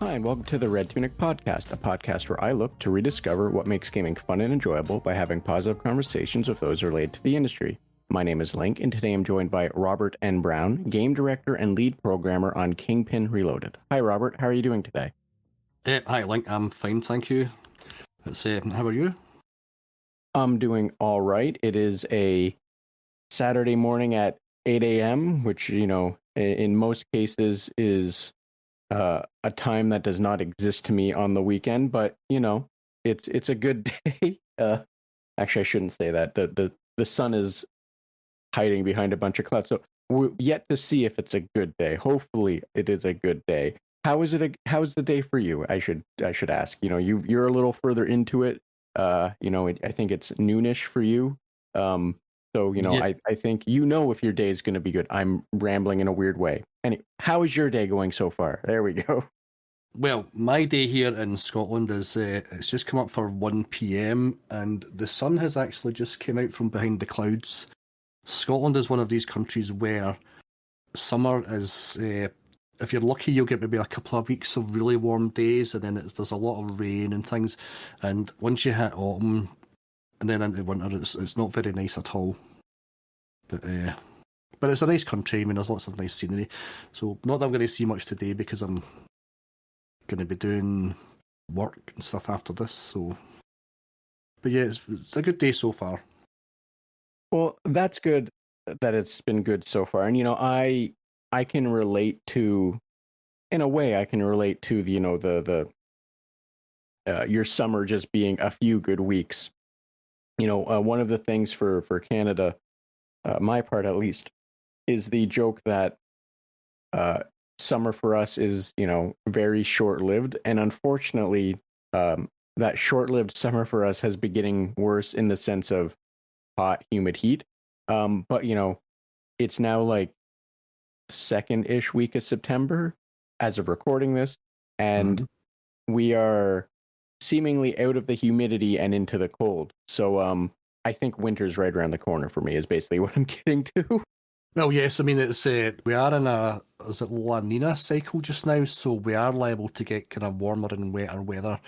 Hi, and welcome to the Red Tunic podcast, a podcast where I look to rediscover what makes gaming fun and enjoyable by having positive conversations with those related to the industry. My name is Link, and today I'm joined by Robert N. Brown, game director and lead programmer on Kingpin Reloaded. Hi, Robert. How are you doing today? Hi, Link. I'm fine, thank you. How are you? I'm doing all right. It is a Saturday morning at 8 a.m., which, in most cases is a time that does not exist to me on the weekend, but it's a good day. Actually, I shouldn't say that. The sun is hiding behind a bunch of clouds, so we're yet to see if it's a good day. Hopefully, it is a good day. How is it? How's the day for you? I should ask. You're a little further into it. I think it's noonish for you. Yeah. I think if your day is going to be good. I'm rambling in a weird way. How is your day going so far? There we go. Well, my day here in Scotland is it's just come up for 1 p.m. and the sun has actually just came out from behind the clouds. Scotland is one of these countries where summer is, if you're lucky, you'll get maybe a couple of weeks of really warm days, and then there's a lot of rain and things. And once you hit autumn and then into winter, it's not very nice at all. But it's a nice country. I mean, there's lots of nice scenery. So not that I'm going to see much today because I'm going to be doing work and stuff after this. So, but yeah, it's a good day so far. Well, that's good that it's been good so far. And I can relate to, in a way, I can relate to the your summer just being a few good weeks. One of the things for Canada, my part at least, is the joke that summer for us is very short-lived, and unfortunately, that short-lived summer for us has been getting worse in the sense of hot, humid heat. But it's now like second-ish week of September as of recording this, and we are seemingly out of the humidity and into the cold. So I think winter's right around the corner for me is basically what I'm getting to. Well, yes, I mean, it's we are in is it La Nina cycle just now, so we are liable to get kind of warmer and wetter weather.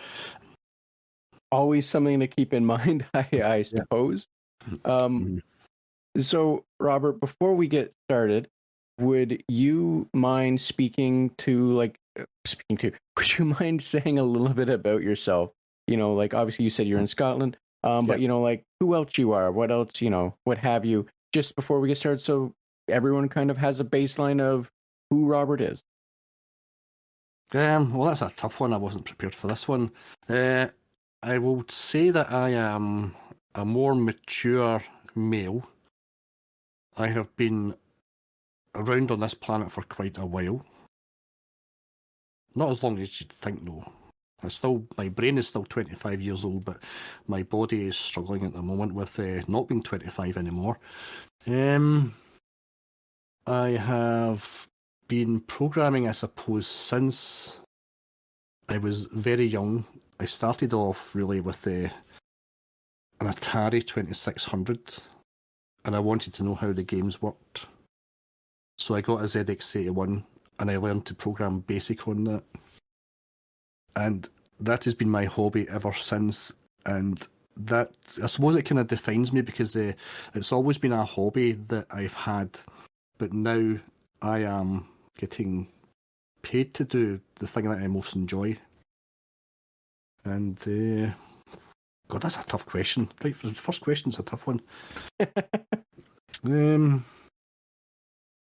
Always something to keep in mind, I suppose. So, Robert, before we get started, would you mind would you mind saying a little bit about yourself? Obviously you said you're in Scotland, but who else you are, what else, what have you, just before we get started, so everyone kind of has a baseline of who Robert is. Well, that's a tough one. I wasn't prepared for this one. I will say that I am a more mature male. I have been around on this planet for quite a while. Not as long as you'd think, though. My brain is still 25 years old, but my body is struggling at the moment with not being 25 anymore. I have been programming, I suppose, since I was very young. I started off really with an Atari 2600, and I wanted to know how the games worked. So I got a ZX81, and I learned to program BASIC on that. And that has been my hobby ever since. And that, I suppose it kind of defines me because it's always been a hobby that I've had. But now I am getting paid to do the thing that I most enjoy. And, God, that's a tough question. Right, for the first question's a tough one.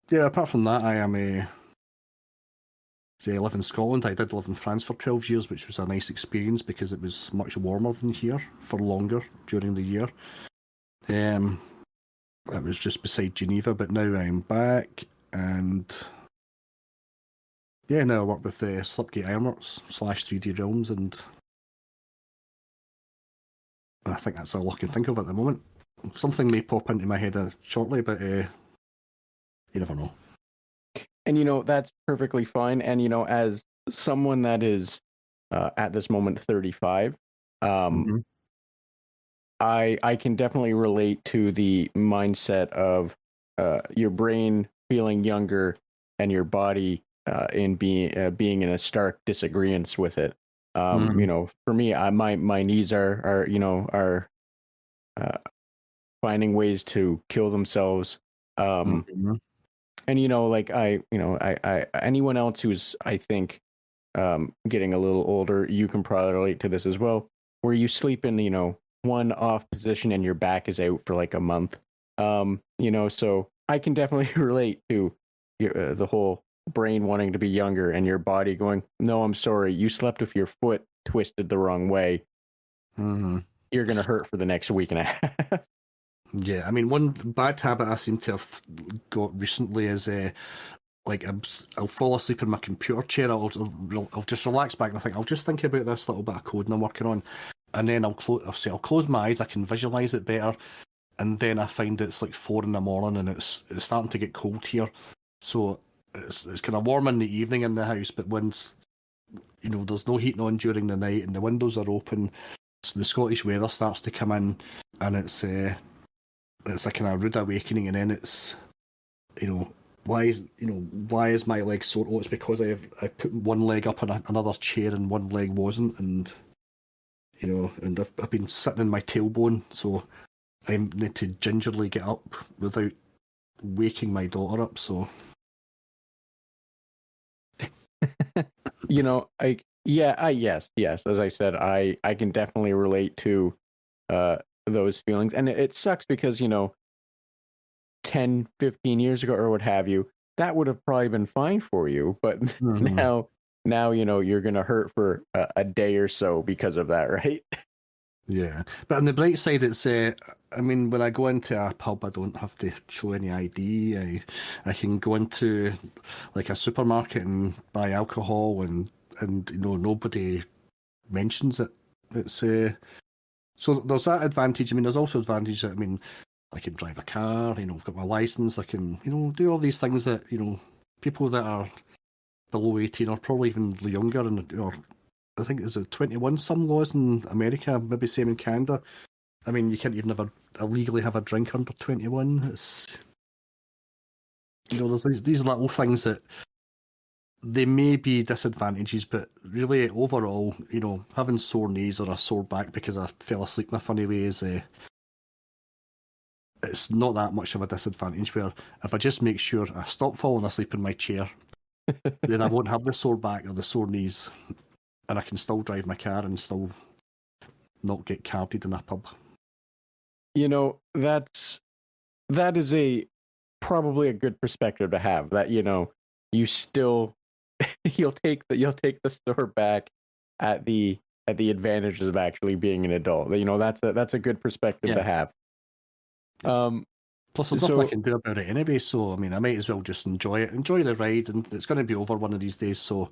Yeah, apart from that, I live in Scotland. I did live in France for 12 years, which was a nice experience because it was much warmer than here for longer during the year. It was just beside Geneva, but now I'm back, and yeah, now I work with Slipgate Ironworks / 3D Realms, and I think that's all I can think of at the moment. Something may pop into my head shortly, but you never know. And that's perfectly fine. And as someone that is at this moment 35, I can definitely relate to the mindset of your brain feeling younger and your body in being in a stark disagreement with it. Mm-hmm. For me, my knees are uh, finding ways to kill themselves. Um, Mm-hmm. and like I anyone else who's I think getting a little older, you can probably relate to this as well, where you sleep in one off position and your back is out for like a month. So I can definitely relate to the whole brain wanting to be younger and your body going, no, I'm sorry, you slept with your foot twisted the wrong way. Mm-hmm. You're gonna hurt for the next week and a half. Yeah, I mean, one bad habit I seem to have got recently is like I'll fall asleep in my computer chair. I'll just relax back and I think I'll just think about this little bit of code I'm working on, and then I'll close my eyes. I can visualize it better, and then I find it's like 4 in the morning and it's starting to get cold here, so it's kind of warm in the evening in the house, but once there's no heating on during the night and the windows are open, so the Scottish weather starts to come in, and it's a kind of rude awakening, and then it's you know why is my leg sore? Oh, it's because I put one leg up in another chair and one leg wasn't, and and I've been sitting in my tailbone, so I need to gingerly get up without waking my daughter up. So Yes, as I said, I can definitely relate to those feelings, and it sucks because 10, 15 years ago or what have you, that would have probably been fine for you, but Mhm. now you're gonna hurt for a day or so because of that, right? Yeah, but on the bright side, it's I mean, when I go into a pub, I don't have to show any ID. I can go into like a supermarket and buy alcohol, and nobody mentions it. It's so there's that advantage. I mean, there's also advantage that, I mean, I can drive a car. I've got my license. I can do all these things that people that are below 18 or probably even younger, and or I think there's a 21 some laws in America, maybe same in Canada. I mean, you can't even illegally have a drink under 21. It's there's these little things that they may be disadvantages, but really overall, having sore knees or a sore back because I fell asleep in a funny way is it's not that much of a disadvantage. Where if I just make sure I stop falling asleep in my chair, then I won't have the sore back or the sore knees, and I can still drive my car and still not get carded in a pub. That is a probably a good perspective to have. That you still you'll take the store back at the advantages of actually being an adult. That's a good perspective to Yeah. have. Um, Plus, there's nothing I so can do about it anyway. So, I mean, I might as well just enjoy it, enjoy the ride, and it's going to be over one of these days. So,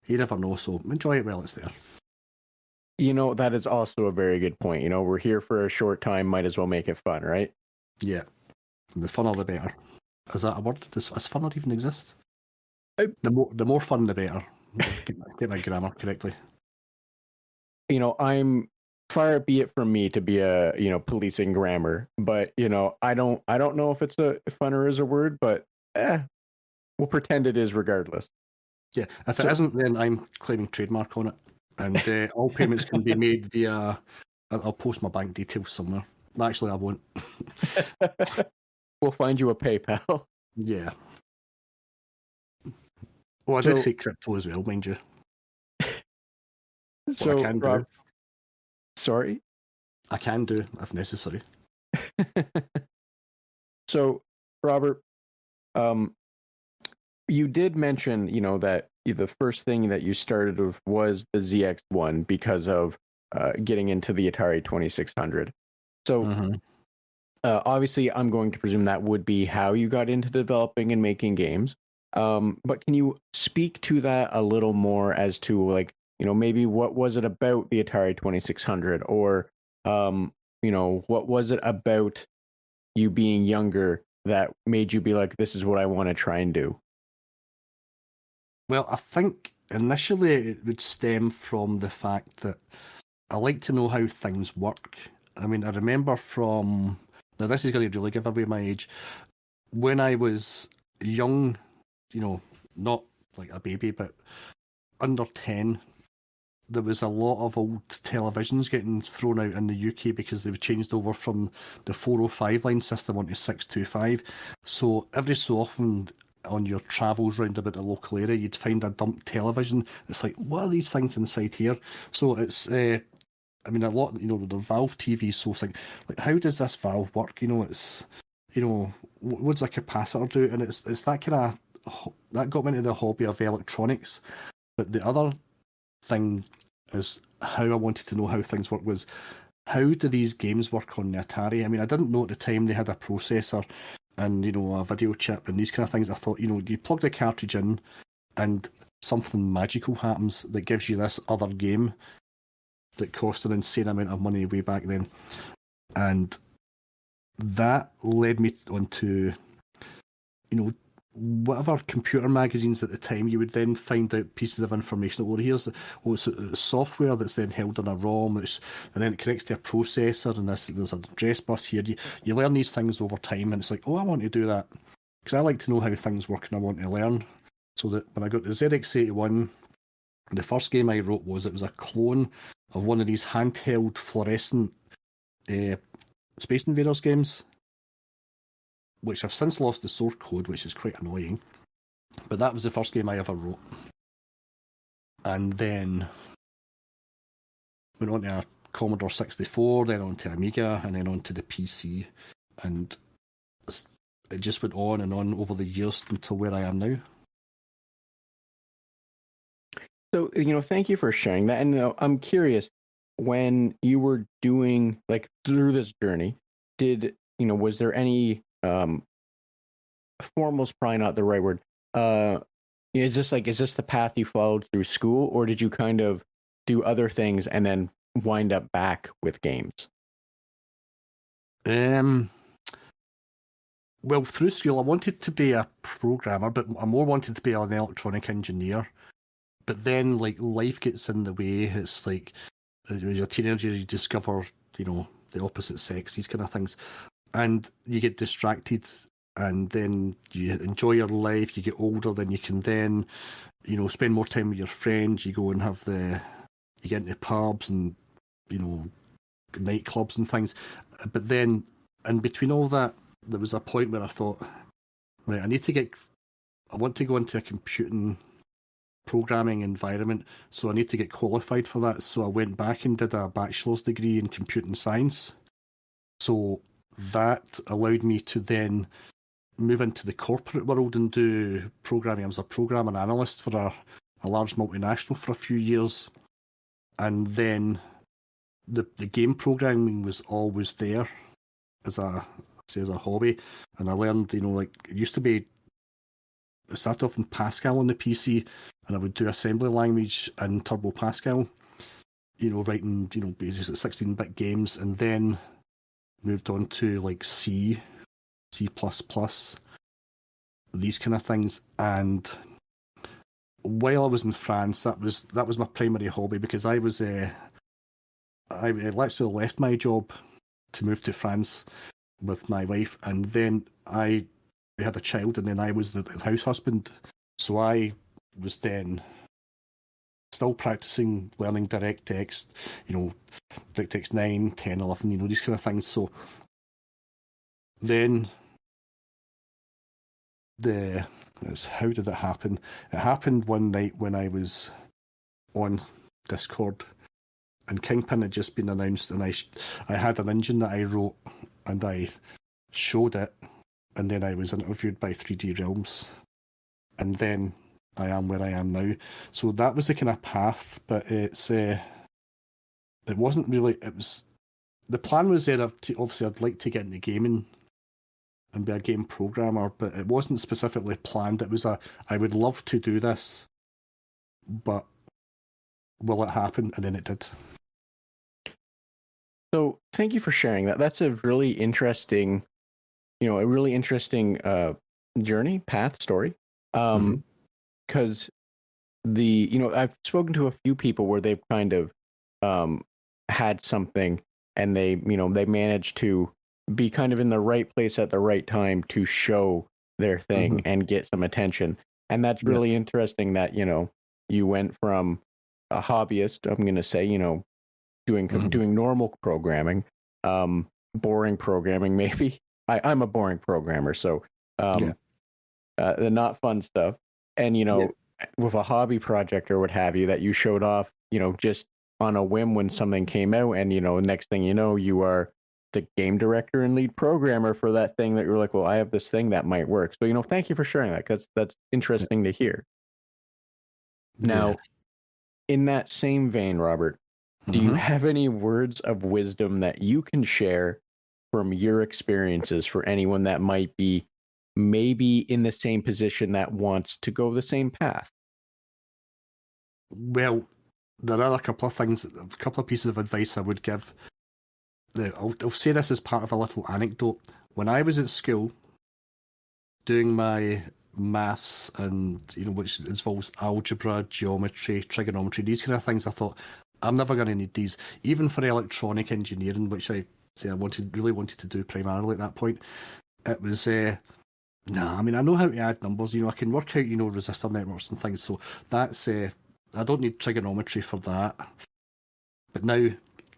you never know. So, enjoy it while it's there. that is also a very good point. We're here for a short time, might as well make it fun, right? Yeah, and the funner the better. Is that a word? Does funner even exist? The more fun, the better. Get my grammar correctly. I'm far be it from me to be a policing grammar, but I don't know if it's a funner is a word, but we'll pretend it is regardless. Yeah, if it So isn't, then I'm claiming trademark on it, and all payments can be made via. I'll post my bank details somewhere. Actually, I won't. we'll find you a PayPal. Yeah. Well, I do So take crypto as well, mind you. What I so can do, Rob, sorry. I can do if necessary. So Robert, um, you did mention that the first thing that you started with was the ZX1 because of getting into the Atari 2600. So Mm-hmm. obviously, I'm going to presume that would be how you got into developing and making games. But can you speak to that a little more as to maybe what was it about the Atari 2600, or what was it about you being younger that made you be like, this is what I want to try and do? Well, I think initially it would stem from the fact that I like to know how things work. I mean, I remember from now this is going to really give away my age. When I was young, not like a baby, but under 10, there was a lot of old televisions getting thrown out in the UK because they've changed over from the 405 line system onto 625. So every so often on your travels round about the local area, you'd find a dumped television. It's like, what are these things inside here? So it's, I mean, a lot, the Valve TV, so it's like, how does this Valve work? It's, what does a capacitor do? And it's that kind of, that got me into the hobby of electronics. But the other thing is how I wanted to know how things work was, how do these games work on the Atari? I mean, I didn't know at the time they had a processor and, a video chip and these kind of things. I thought, you plug the cartridge in and something magical happens that gives you this other game that cost an insane amount of money way back then. And that led me onto, whatever computer magazines at the time, you would then find out pieces of information. Well, here's it's software that's then held on a ROM, and then it connects to a processor, and there's an address bus here. You learn these things over time, and it's like, oh, I want to do that because I like to know how things work, and I want to learn. So that when I got the ZX81, the first game I wrote was a clone of one of these handheld fluorescent Space Invaders games, which I've since lost the source code, which is quite annoying. But that was the first game I ever wrote. And then went on to a Commodore 64, then on to Amiga, and then on to the PC. And it just went on and on over the years until where I am now. So, thank you for sharing that. And I'm curious, when you were doing, through this journey, was there any... formal's probably not the right word. Is this the path you followed through school, or did you kind of do other things and then wind up back with games? Well, through school, I wanted to be a programmer, but I more wanted to be an electronic engineer. But then, life gets in the way. It's like, as a teenager, you discover, the opposite sex, these kind of things. And you get distracted, and then you enjoy your life. You get older, then you can then, spend more time with your friends. You go and you get into pubs and, nightclubs and things. But then, in between all that, there was a point where I thought, right, I want to go into a computing programming environment, so I need to get qualified for that. So I went back and did a bachelor's degree in computing science. So that allowed me to then move into the corporate world and do programming. I was a programming analyst for a large multinational for a few years. And then the game programming was always there as a hobby. And I learned, it used to be, I started off in Pascal on the PC, and I would do assembly language in Turbo Pascal, writing, basically 16-bit games, and then moved on to C, C++, these kind of things. And while I was in France, that was my primary hobby, because I actually left my job to move to France with my wife, and then we had a child, and then I was the house husband. So I was then still practicing learning DirectX, DirectX 9, 10, 11, these kind of things. So then how did it happen? It happened one night when I was on Discord, and Kingpin had just been announced, and I had an engine that I wrote, and I showed it, and then I was interviewed by 3D Realms, and then I am where I am now. So that was the kind of path, but it wasn't really. It was, the plan was there. Obviously, I'd like to get into gaming and be a game programmer, but it wasn't specifically planned. It was I would love to do this, but will it happen? And then it did. So thank you for sharing that. That's a really interesting, journey, path, story. Because I've spoken to a few people where they've kind of had something, and they managed to be kind of in the right place at the right time to show their thing and get some attention. And that's Yeah. really interesting that, you went from a hobbyist, I'm going to say, doing normal programming, boring programming, maybe. I'm a boring programmer, so Yeah. the not fun stuff. And, Yeah. with a hobby project or what have you that you showed off, just on a whim when something came out, and, next thing you know, you are the game director and lead programmer for that thing that you're like, well, I have this thing that might work. So, thank you for sharing that, because that's interesting to hear. Yeah. Now, in that same vein, Robert, do you Mm-hmm. have any words of wisdom that you can share from your experiences for anyone that might be maybe in the same position that wants to go the same path? Well, there are a couple of things, a couple of pieces of advice I would give. I'll say this as part of a little anecdote. When I was at school doing my maths and, which involves algebra, geometry, trigonometry, these kind of things, I thought, I'm never going to need these. Even for electronic engineering, which I really wanted to do primarily at that point, it was, nah, I mean, I know how to add numbers, I can work out, resistor networks and things, so that's, I don't need trigonometry for that. But now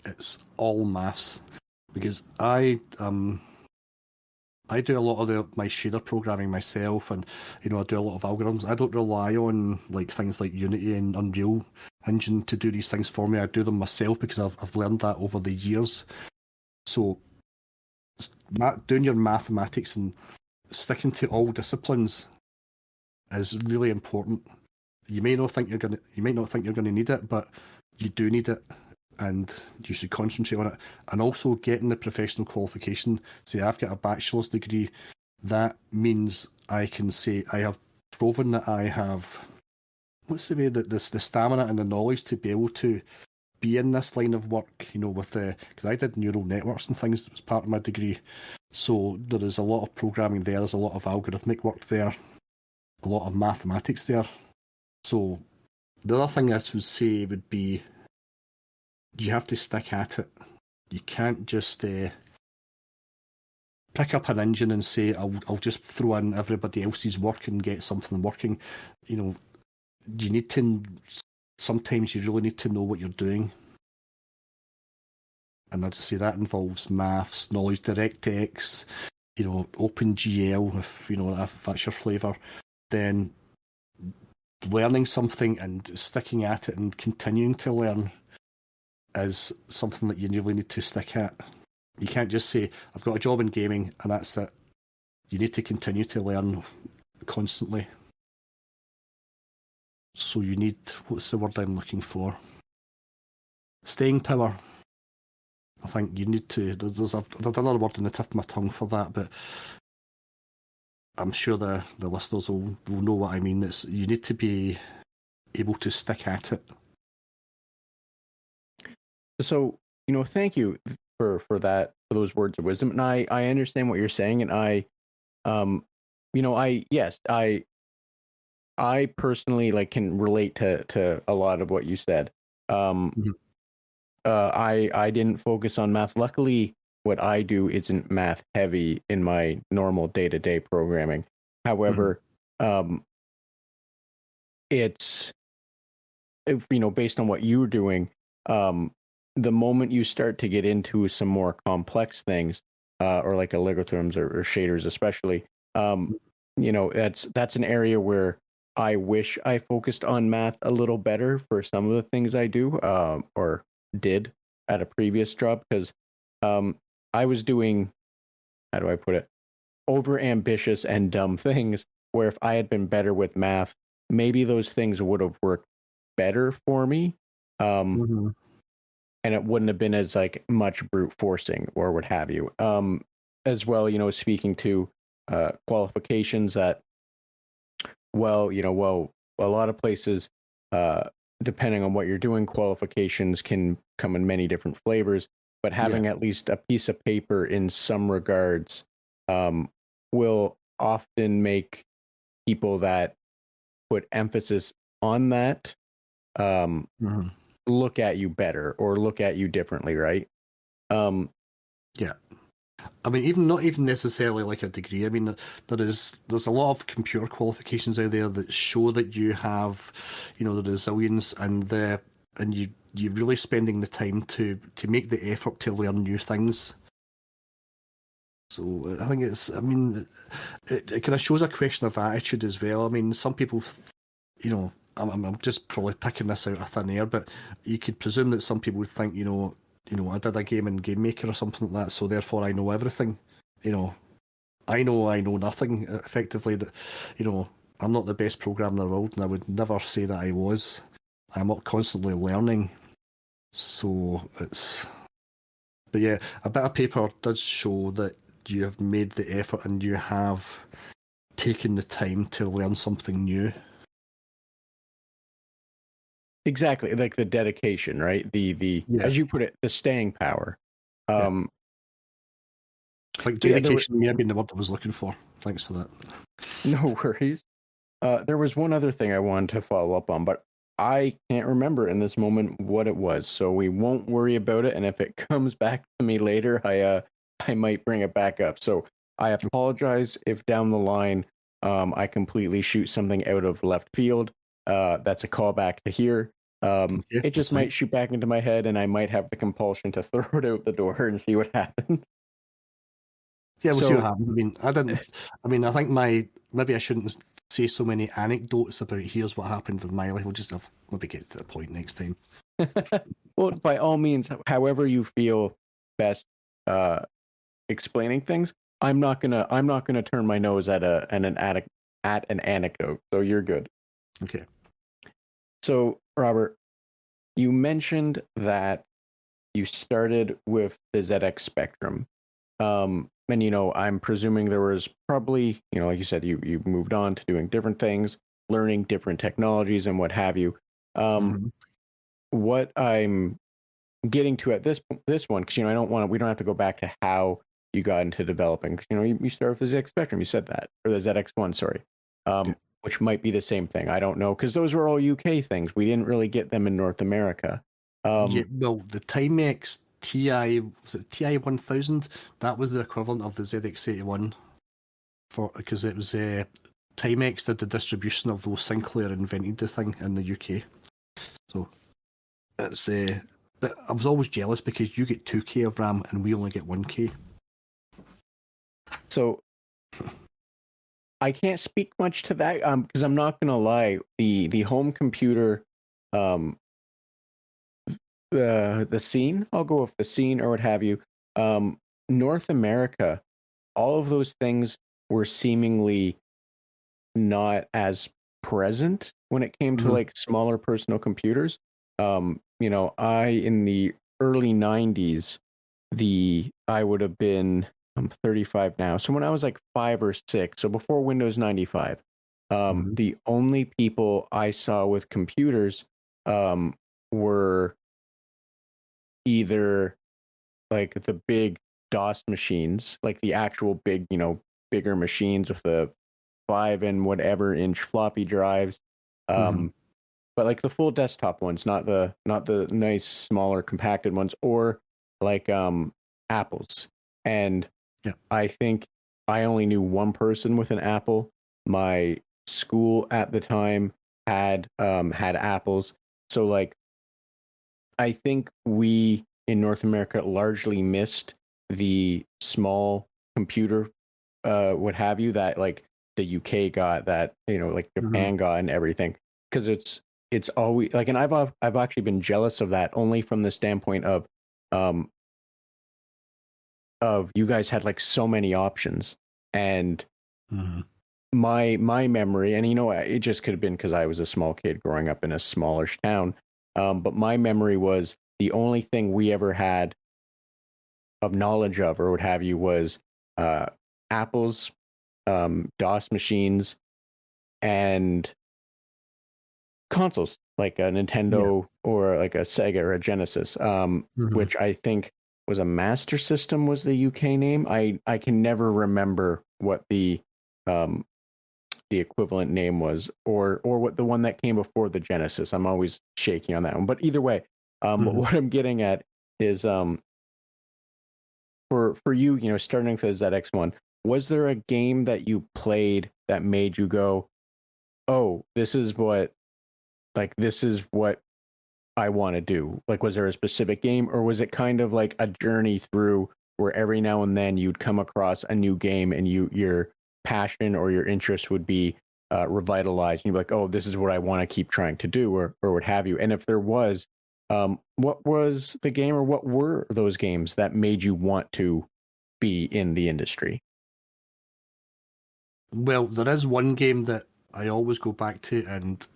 it's all maths, because I do a lot of my shader programming myself, and I do a lot of algorithms. I don't rely on things like Unity and Unreal Engine to do these things for me. I do them myself because I've learned that over the years. So doing your mathematics and sticking to all disciplines is really important. You may not think you're gonna need it, but you do need it, and you should concentrate on it. And also getting the professional qualification. Say I've got a bachelor's degree, that means I can say I have proven that I have, what's the way, that the stamina and the knowledge to be able to be in this line of work, with because I did neural networks and things as part of my degree. So there is a lot of programming there, there's a lot of algorithmic work there, a lot of mathematics there. So the other thing I would say would be, you have to stick at it. You can't just pick up an engine and say, I'll just throw in everybody else's work and get something working. You need to, sometimes you really need to know what you're doing. And I'd say that involves maths, knowledge, DirectX, OpenGL, if that's your flavour. Then learning something and sticking at it and continuing to learn is something that you really need to stick at. You can't just say, I've got a job in gaming and that's it. You need to continue to learn constantly. So you need, what's the word I'm looking for? Staying power. I think you need to, there's another word in the tip of my tongue for that, but I'm sure the listeners will know what I mean. You need to be able to stick at it. So, thank you for that, for those words of wisdom. And I understand what you're saying. And I personally can relate to a lot of what you said. Mm-hmm. I didn't focus on math. Luckily, what I do isn't math heavy in my normal day-to-day programming. However, it's, based on what you're doing, the moment you start to get into some more complex things, or like algorithms or shaders, especially, that's an area where I wish I focused on math a little better for some of the things I do, or did at a previous job, because I was doing, how do I put it, over ambitious and dumb things, where if I had been better with math, maybe those things would have worked better for me. Mm-hmm. And it wouldn't have been as much brute forcing or what have you. As well, speaking to qualifications, that, a lot of places, depending on what you're doing, qualifications can come in many different flavors, but having at least a piece of paper in some regards will often make people that put emphasis on that look at you better or look at you differently, right? Yeah. I mean, even not even necessarily like a degree. I mean, there's a lot of computer qualifications out there that show that you have, the resilience and you're really spending the time to make the effort to learn new things. So I think I mean, it kind of shows a question of attitude as well. I mean, some people, I'm just probably picking this out of thin air, but you could presume that some people would think, I did a game in Game Maker or something like that, so therefore I know everything. I know nothing. Effectively, that I'm not the best programmer in the world, and I would never say that I was. I'm not constantly learning, so it's. But yeah, a bit of paper does show that you have made the effort and you have taken the time to learn something new. Exactly, like the dedication, right? The Yeah, as you put it, the staying power. yeah. Um, Like so yeah, there were dedication may have been the word I was looking for. Thanks for that. no worries. There was one other thing I wanted to follow up on, but I can't remember in this moment what it was, so we won't worry about it. And if it comes back to me later, I might bring it back up. So I apologize if down the line I completely shoot something out of left field. That's a callback to here. Yeah, It that's just fine. might shoot back into my head, and I might have the compulsion to throw it out the door and see what happens. Yeah, we'll see what So happens. I mean, I didn't. I mean, I think maybe I shouldn't say so many anecdotes about here's what happened with my life. We'll just maybe get to the point next time. well, by all means, however you feel best explaining things. I'm not gonna turn my nose at an anecdote. So you're good. Okay. So Robert, you mentioned that you started with the ZX Spectrum. And I'm presuming there was probably, like you said, you moved on to doing different things, learning different technologies and what have you. Um, Mm-hmm. what I'm getting to at this one, because we don't have to go back to how you got into developing. 'Cause, you started with the ZX Spectrum, you said that, or the ZX1, sorry, Yeah. which might be the same thing. I don't know, because those were all UK things. We didn't really get them in North America. Yeah. Well, the Timex TI 1000? That was the equivalent of the ZX81 because it was Timex did the distribution of those. Sinclair invented the thing in the UK. So it's but I was always jealous because you get 2K of RAM and we only get 1K. So I can't speak much to that because I'm not gonna lie. The home computer, the scene. I'll go with the scene or what have you. North America, all of those things were seemingly not as present when it came to Mm-hmm. like smaller personal computers. I in the early '90s, I would have been I'm 35 now. So when I was like 5 or 6, so before Windows 95, Mm-hmm. the only people I saw with computers were either like the big DOS machines, like the actual big, bigger machines with the 5 and whatever inch floppy drives. Mm-hmm. But like the full desktop ones, not the nice smaller compacted ones, or like apples. And Yeah. I think I only knew one person with an Apple. My school at the time had apples. So like I think we in North America largely missed the small computer what have you that like the UK got, that like Mm-hmm. Japan got and everything, because it's always like, and I've actually been jealous of that only from the standpoint um of you guys had like so many options. And Mm-hmm. my memory, and it just could have been because I was a small kid growing up in a smallish town, but my memory was the only thing we ever had of knowledge of or what have you was uh apples, DOS machines, and consoles like a Yeah. Nintendo or like a Sega or a Genesis, Mm-hmm. which I think was a Master System was the UK name. I can never remember what um, the equivalent name was, or what the one that came before the Genesis. I'm always shaky on that one. But either way, Mm-hmm. what I'm getting at is for you, starting with the ZX1, was there a game that you played that made you go, "Oh, this is what I want to do"? Like, was there a specific game, or was it kind of like a journey through where every now and then you'd come across a new game and your passion or your interest would be revitalized, and you'd be like, "Oh, this is what I want to keep trying to do," or what have you? And if there was, what was the game, or what were those games that made you want to be in the industry? Well, there is one game that I always go back to, and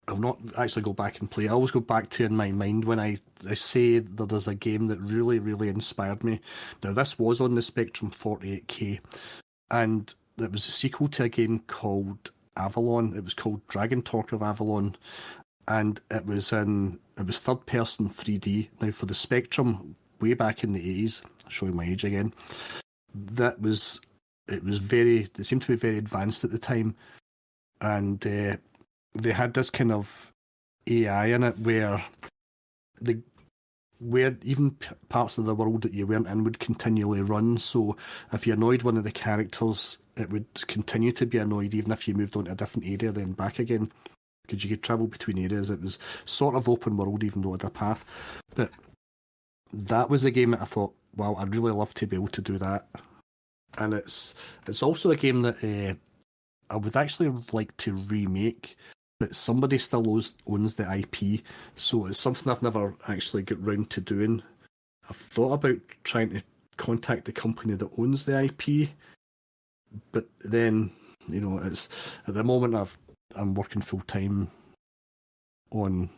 I'll not actually go back and play. I always go back to in my mind when I say that there's a game that really, really inspired me. Now, this was on the Spectrum 48K, and it was a sequel to a game called Avalon. It was called Dragon Talk of Avalon, and it was third person 3D. Now, for the Spectrum, way back in the 80s, showing my age again, it seemed to be very advanced at the time, and they had this kind of AI in it where even parts of the world that you weren't in would continually run. So if you annoyed one of the characters, it would continue to be annoyed even if you moved on to a different area, then back again, because you could travel between areas. It was sort of open world, even though it had a path. But that was a game that I thought, wow, I'd really love to be able to do that. And it's also a game that I would actually like to remake, but somebody still owns the IP, so it's something I've never actually got round to doing. I've thought about trying to contact the company that owns the IP, but then, it's at the moment I'm working full time on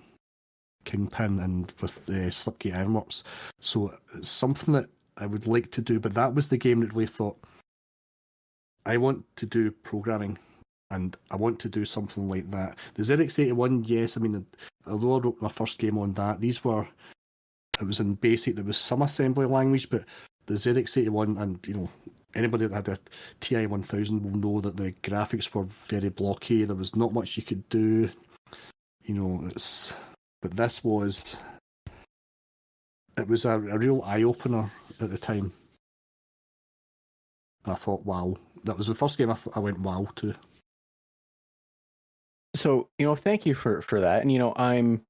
Kingpin and with Slipgate Ironworks, so it's something that I would like to do. But that was the game that really thought, I want to do programming, and I want to do something like that. The ZX81, yes, I mean, although I wrote my first game on that, it was in BASIC, there was some assembly language, but the ZX81, and anybody that had a TI-1000 will know that the graphics were very blocky, there was not much you could do, but this was, it was a real eye-opener at the time. And I thought, wow, that was the first game I went wow to. So, thank you for that. And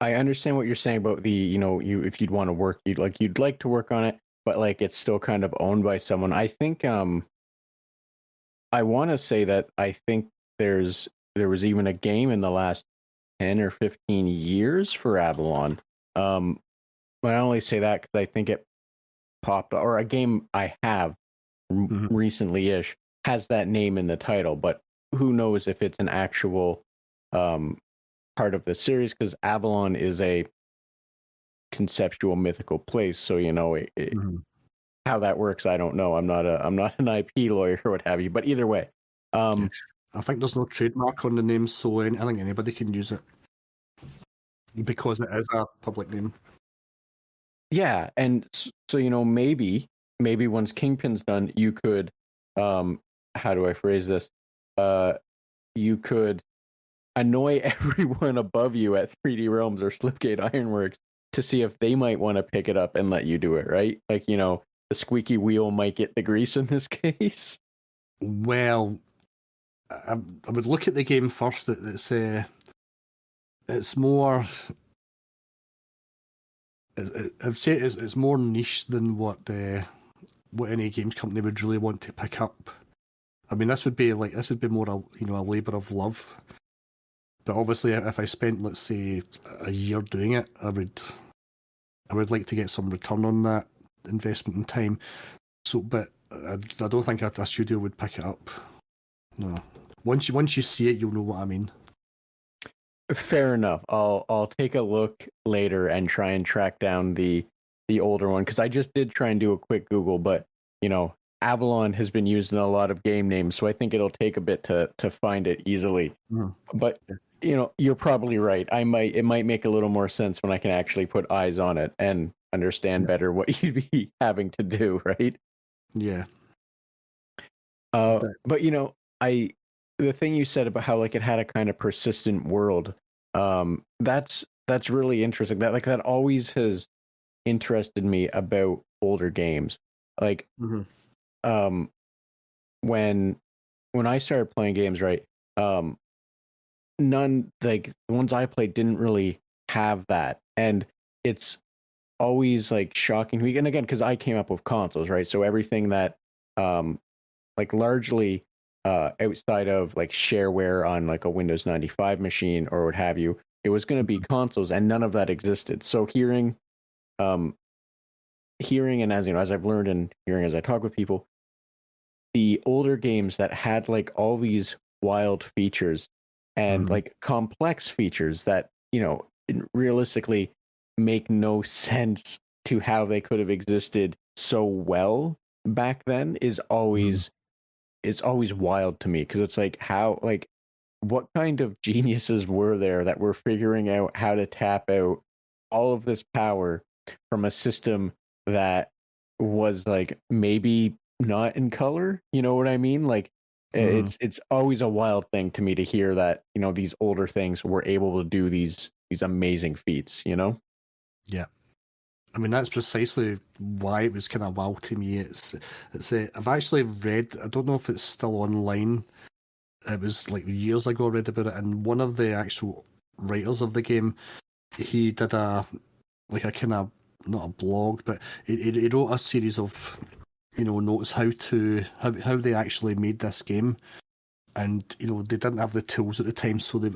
I understand what you're saying about the, you if you'd want to work, you'd like to work on it, but like it's still kind of owned by someone. I think I want to say that I think there was even a game in the last 10 or 15 years for Avalon. But I only say that because I think it popped, or a game I have recently-ish has that name in the title, but who knows if it's an actual part of the series, because Avalon is a conceptual mythical place. So how that works, I don't know. I'm not an IP lawyer or what have you. But either way, I think there's no trademark on the name, so I think anybody can use it because it is a public name. Yeah, and so maybe once Kingpin's done, you could how do I phrase this? You could annoy everyone above you at 3D Realms or Slipgate Ironworks to see if they might want to pick it up and let you do it, right? Like, the squeaky wheel might get the grease in this case. Well, I would look at the game first. It's more. I'd say it's more niche than what any games company would really want to pick up. I mean, this would be more a labour of love. But obviously, if I spent, let's say, a year doing it, I would like to get some return on that investment in time. So, but I don't think a studio would pick it up. No, once you see it, you'll know what I mean. Fair enough. I'll take a look later and try and track down the older one, because I just did try and do a quick Google, but Avalon has been used in a lot of game names, so I think it'll take a bit to find it easily. But you're probably right. It might make a little more sense when I can actually put eyes on it and understand better what you'd be having to do, right? Yeah. But the thing you said about how like it had a kind of persistent world, that's really interesting. That always has interested me about older games. Like Mm-hmm. um when I started playing games, right? Um none, like the ones I played didn't really have that. And it's always like shocking to me. And again, because I came up with consoles, right? So everything that like largely outside of like shareware on like a Windows 95 machine or what have you, it was going to be consoles, and none of that existed. So um hearing and as you know, as I've learned and hearing as I talk with people, the older games that had like all these wild features and Mm-hmm. like complex features that, you know, realistically make no sense to how they could have existed so well back then Mm-hmm. is always wild to me, because it's like how, like, what kind of geniuses were there that were figuring out how to tap out all of this power from a system that was like maybe not in color? You know what I mean? Like Mm-hmm. it's always a wild thing to me to hear that, you know, these older things were able to do these amazing feats, you know? Yeah. I mean, that's precisely why it was kind of wow to me. It's I've actually read. I don't know if it's still online. It was like years ago I read about it, and one of the actual writers of the game, he did a kind of, not a blog, but he wrote a series of, notes how they actually made this game. And they didn't have the tools at the time, so they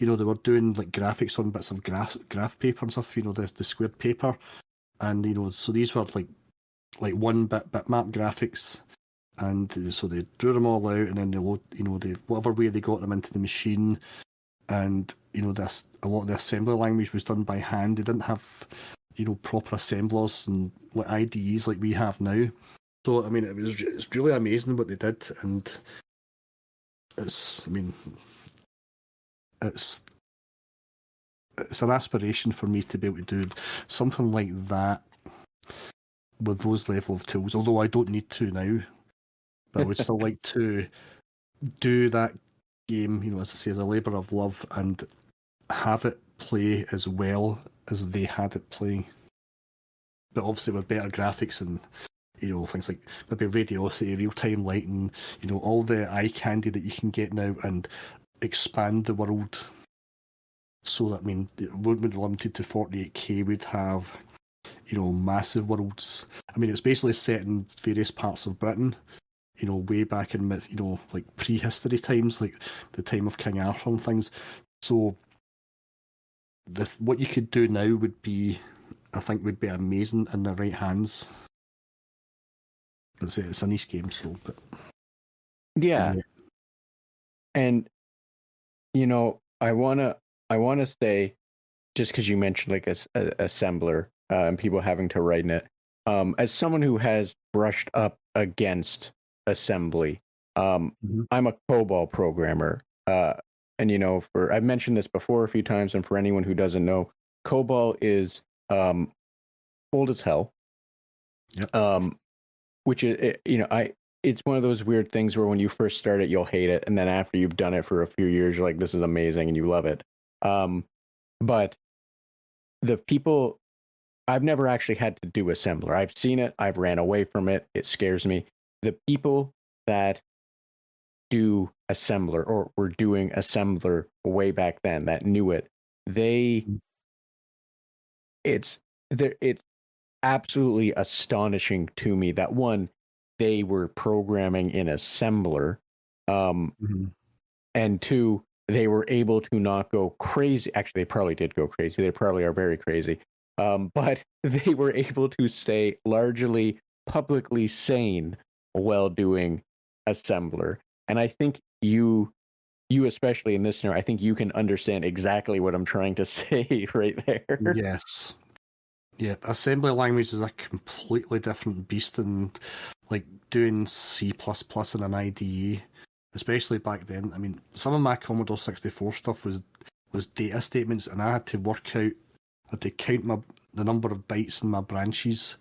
were doing like graphics on bits of graph paper and stuff, the squared paper. And so these were like 1-bit bitmap graphics, and so they drew them all out, and then they load, they whatever way they got them into the machine. And this, a lot of the assembly language was done by hand. They didn't have proper assemblers and like IDEs like we have now. So I mean, it's really amazing what they did. And it's it's an aspiration for me to be able to do something like that with those level of tools. Although I don't need to now, but I would still like to do that game, as I say, as a labour of love, and have it play as well as they had it play. But obviously with better graphics and things like maybe radiosity, real time lighting, all the eye candy that you can get now, and expand the world. So that, I mean, it wouldn't be limited to 48K. We'd have massive worlds. I mean, it's basically set in various parts of Britain, way back in like prehistory times, like the time of King Arthur and things. So what you could do now I think would be amazing in the right hands. It's a niche game, so but Yeah. And I wanna say, just because you mentioned like a assembler and people having to write in it, as someone who has brushed up against assembly, Mhm. I'm a COBOL programmer, and for I've mentioned this before a few times, and for anyone who doesn't know, COBOL is old as hell. Yep. Which is, it's one of those weird things where when you first start it, you'll hate it, and then after you've done it for a few years, you're like, this is amazing, and you love it. But the people, I've never actually had to do assembler. I've seen it, I've ran away from it. It scares me. The people that do assembler or were doing assembler way back then that knew it, they Mhm. it's it's absolutely astonishing to me that, one, they were programming in assembler, um, Mhm. and two, they were able to not go crazy. Actually, they probably did go crazy. They probably are very crazy. But they were able to stay largely publicly sane while doing assembler. And I think you especially in this scenario, I think you can understand exactly what I'm trying to say right there. Yes. Yeah, assembly language is a completely different beast than like doing C++ in an IDE, especially back then. I mean, some of my Commodore 64 stuff was data statements, and I had to work out, I had to count the number of bytes in my branches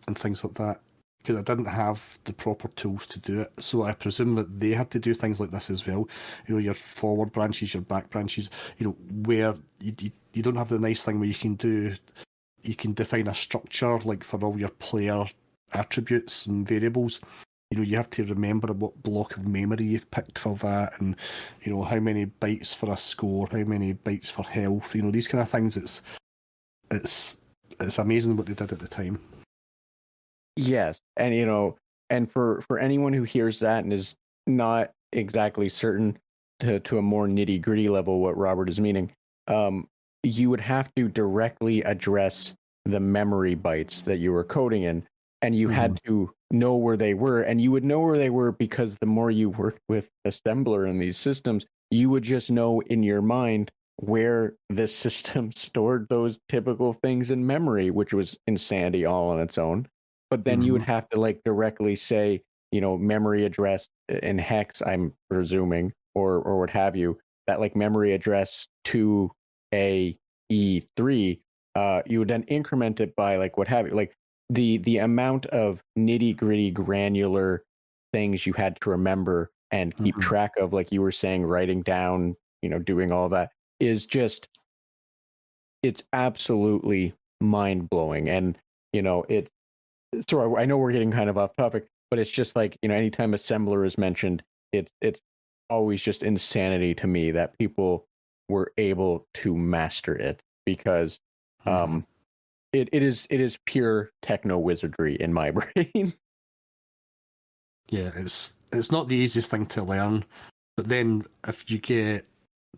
and things like that, because I didn't have the proper tools to do it. So I presume that they had to do things like this as well. Your forward branches, your back branches, where you don't have the nice thing where you can do you can define a structure like for all your player attributes and variables. You have to remember what block of memory you've picked for that, and how many bytes for a score, how many bytes for health. These kind of things. It's amazing what they did at the time. Yes, and and for anyone who hears that and is not exactly certain to a more nitty gritty level what Robert is meaning, you would have to directly address the memory bytes that you were coding in, and you had to know where they were, and you would know where they were because the more you worked with assembler in these systems, you would just know in your mind where the system stored those typical things in memory, which was insanity all on its own. But then you would have to like directly say, memory address in hex, I'm presuming, or what have you, that like memory address to AE3, you would then increment it by like what have you, like the amount of nitty gritty granular things you had to remember and keep track of, like you were saying, writing down, doing all that is just, it's absolutely mind blowing. And it's, so I know we're getting kind of off topic, but it's just like, anytime assembler is mentioned, it's always just insanity to me that people were able to master it, because it is pure techno wizardry in my brain. Yeah, it's not the easiest thing to learn, but then if you get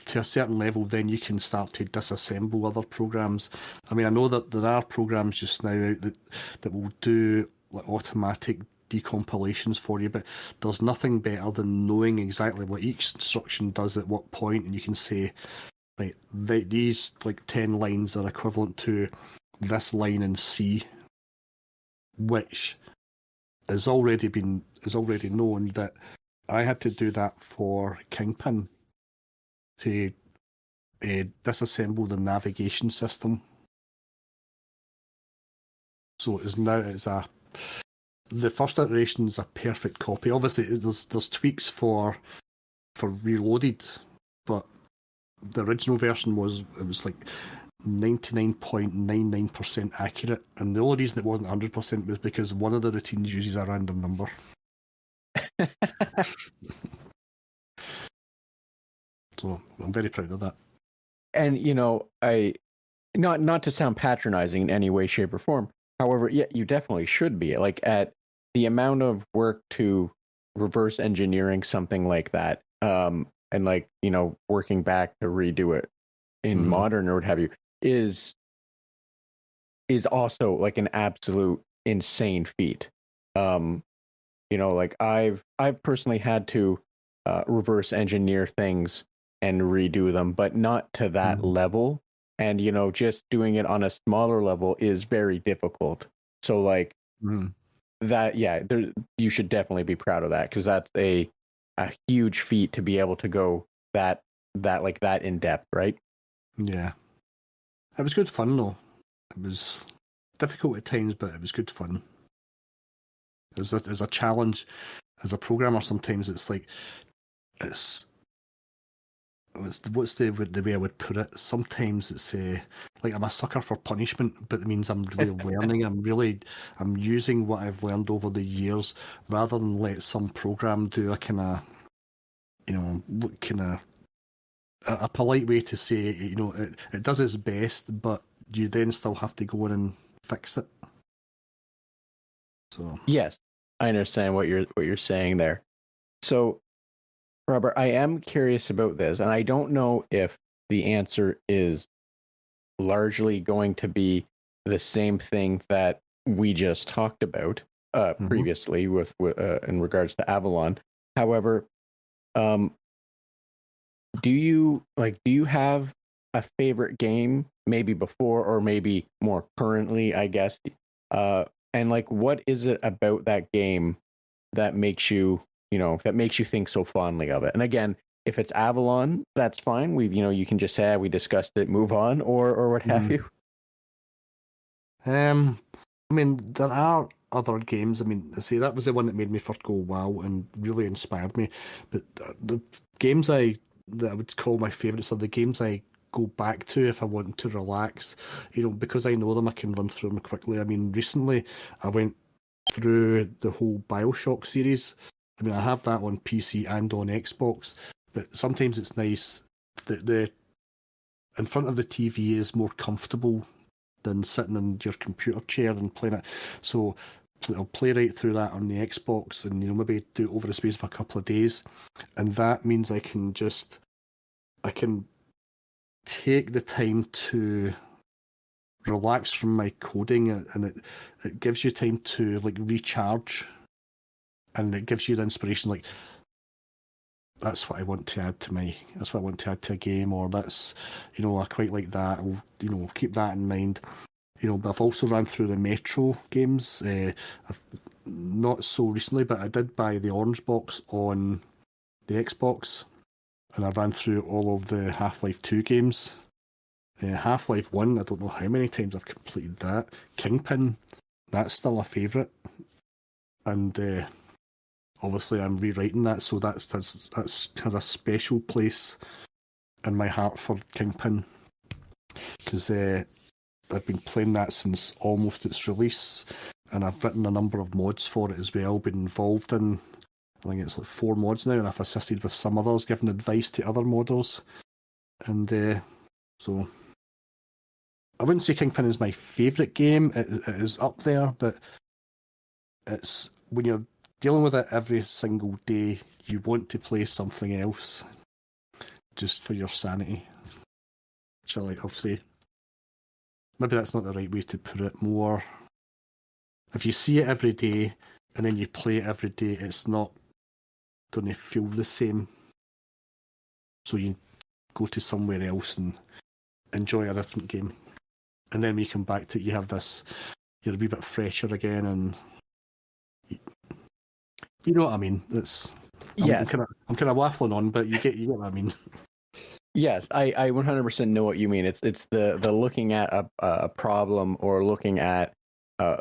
to a certain level, then you can start to disassemble other programs. I mean, I know that there are programs just now out that will do like automatic decompilations for you, but there's nothing better than knowing exactly what each instruction does at what point, and you can say, right, these like 10 lines are equivalent to this line in C, which is already known. That I had to do that for Kingpin to disassemble the navigation system. So the first iteration is a perfect copy. Obviously, there's tweaks for Reloaded, but the original version was like 99.99% accurate, and the only reason it wasn't 100% was because one of the routines uses a random number. So I'm very proud of that. And I not to sound patronizing in any way, shape, or form. However, yeah, you definitely should be. Like, at the amount of work to reverse engineering something like that, and like working back to redo it in modern or what have you, is also like an absolute insane feat. Like I've personally had to reverse engineer things and redo them, but not to that level. And just doing it on a smaller level is very difficult. So like that, yeah, you should definitely be proud of that, because that's a huge feat to be able to go that in depth, right? Yeah, it was good fun though. It was difficult at times, but it was good fun. As a challenge, as a programmer, sometimes it's like what's the way I would put it? Sometimes it's like I'm a sucker for punishment, but it means I'm really learning. I'm using what I've learned over the years, rather than let some program do a kind of, a polite way to say, it does its best, but you then still have to go in and fix it. So yes, I understand what you're saying there. So, Robert, I am curious about this, and I don't know if the answer is largely going to be the same thing that we just talked about previously with in regards to Avalon. However, do you have a favorite game, maybe before or maybe more currently, I guess? And like, what is it about that game that makes you think so fondly of it? And again, if it's Avalon, that's fine. You can just say we discussed it, move on, or what have you. I mean, there are other games. I mean, see, that was the one that made me first go wow and really inspired me. But the games that I would call my favourites are the games I go back to if I want to relax. Because I know them, I can run through them quickly. I mean, recently I went through the whole BioShock series. I mean, I have that on PC and on Xbox, but sometimes it's nice that the in front of the TV is more comfortable than sitting in your computer chair and playing it. So I'll play right through that on the Xbox and maybe do it over the space of a couple of days. And that means I can take the time to relax from my coding, and it gives you time to like recharge, and it gives you the inspiration like that's what I want to add to a game, or that's I quite like that. I'll keep that in mind. But I've also ran through the Metro games. I've not so recently, but I did buy the Orange Box on the Xbox, and I ran through all of the Half-Life 2 games. Half-Life 1, I don't know how many times I've completed that. Kingpin, that's still a favourite. And obviously I'm rewriting that, so that has a special place in my heart for Kingpin. Because I've been playing that since almost its release, and I've written a number of mods for it as well, been involved in, I think it's like 4 mods now, and I've assisted with some others, giving advice to other modders. And so I wouldn't say Kingpin is my favourite game. It is up there, but it's when you're dealing with it every single day, you want to play something else just for your sanity. Which I'll say. Maybe that's not the right way to put it. More, if you see it every day and then you play it every day, it's not going to feel the same. So you go to somewhere else and enjoy a different game. And then when you come back to it, you have this, you're a wee bit fresher again, and you know what I mean. I'm kind of waffling on, but you get what I mean. Yes, I 100% know what you mean. It's the looking at a problem, or looking at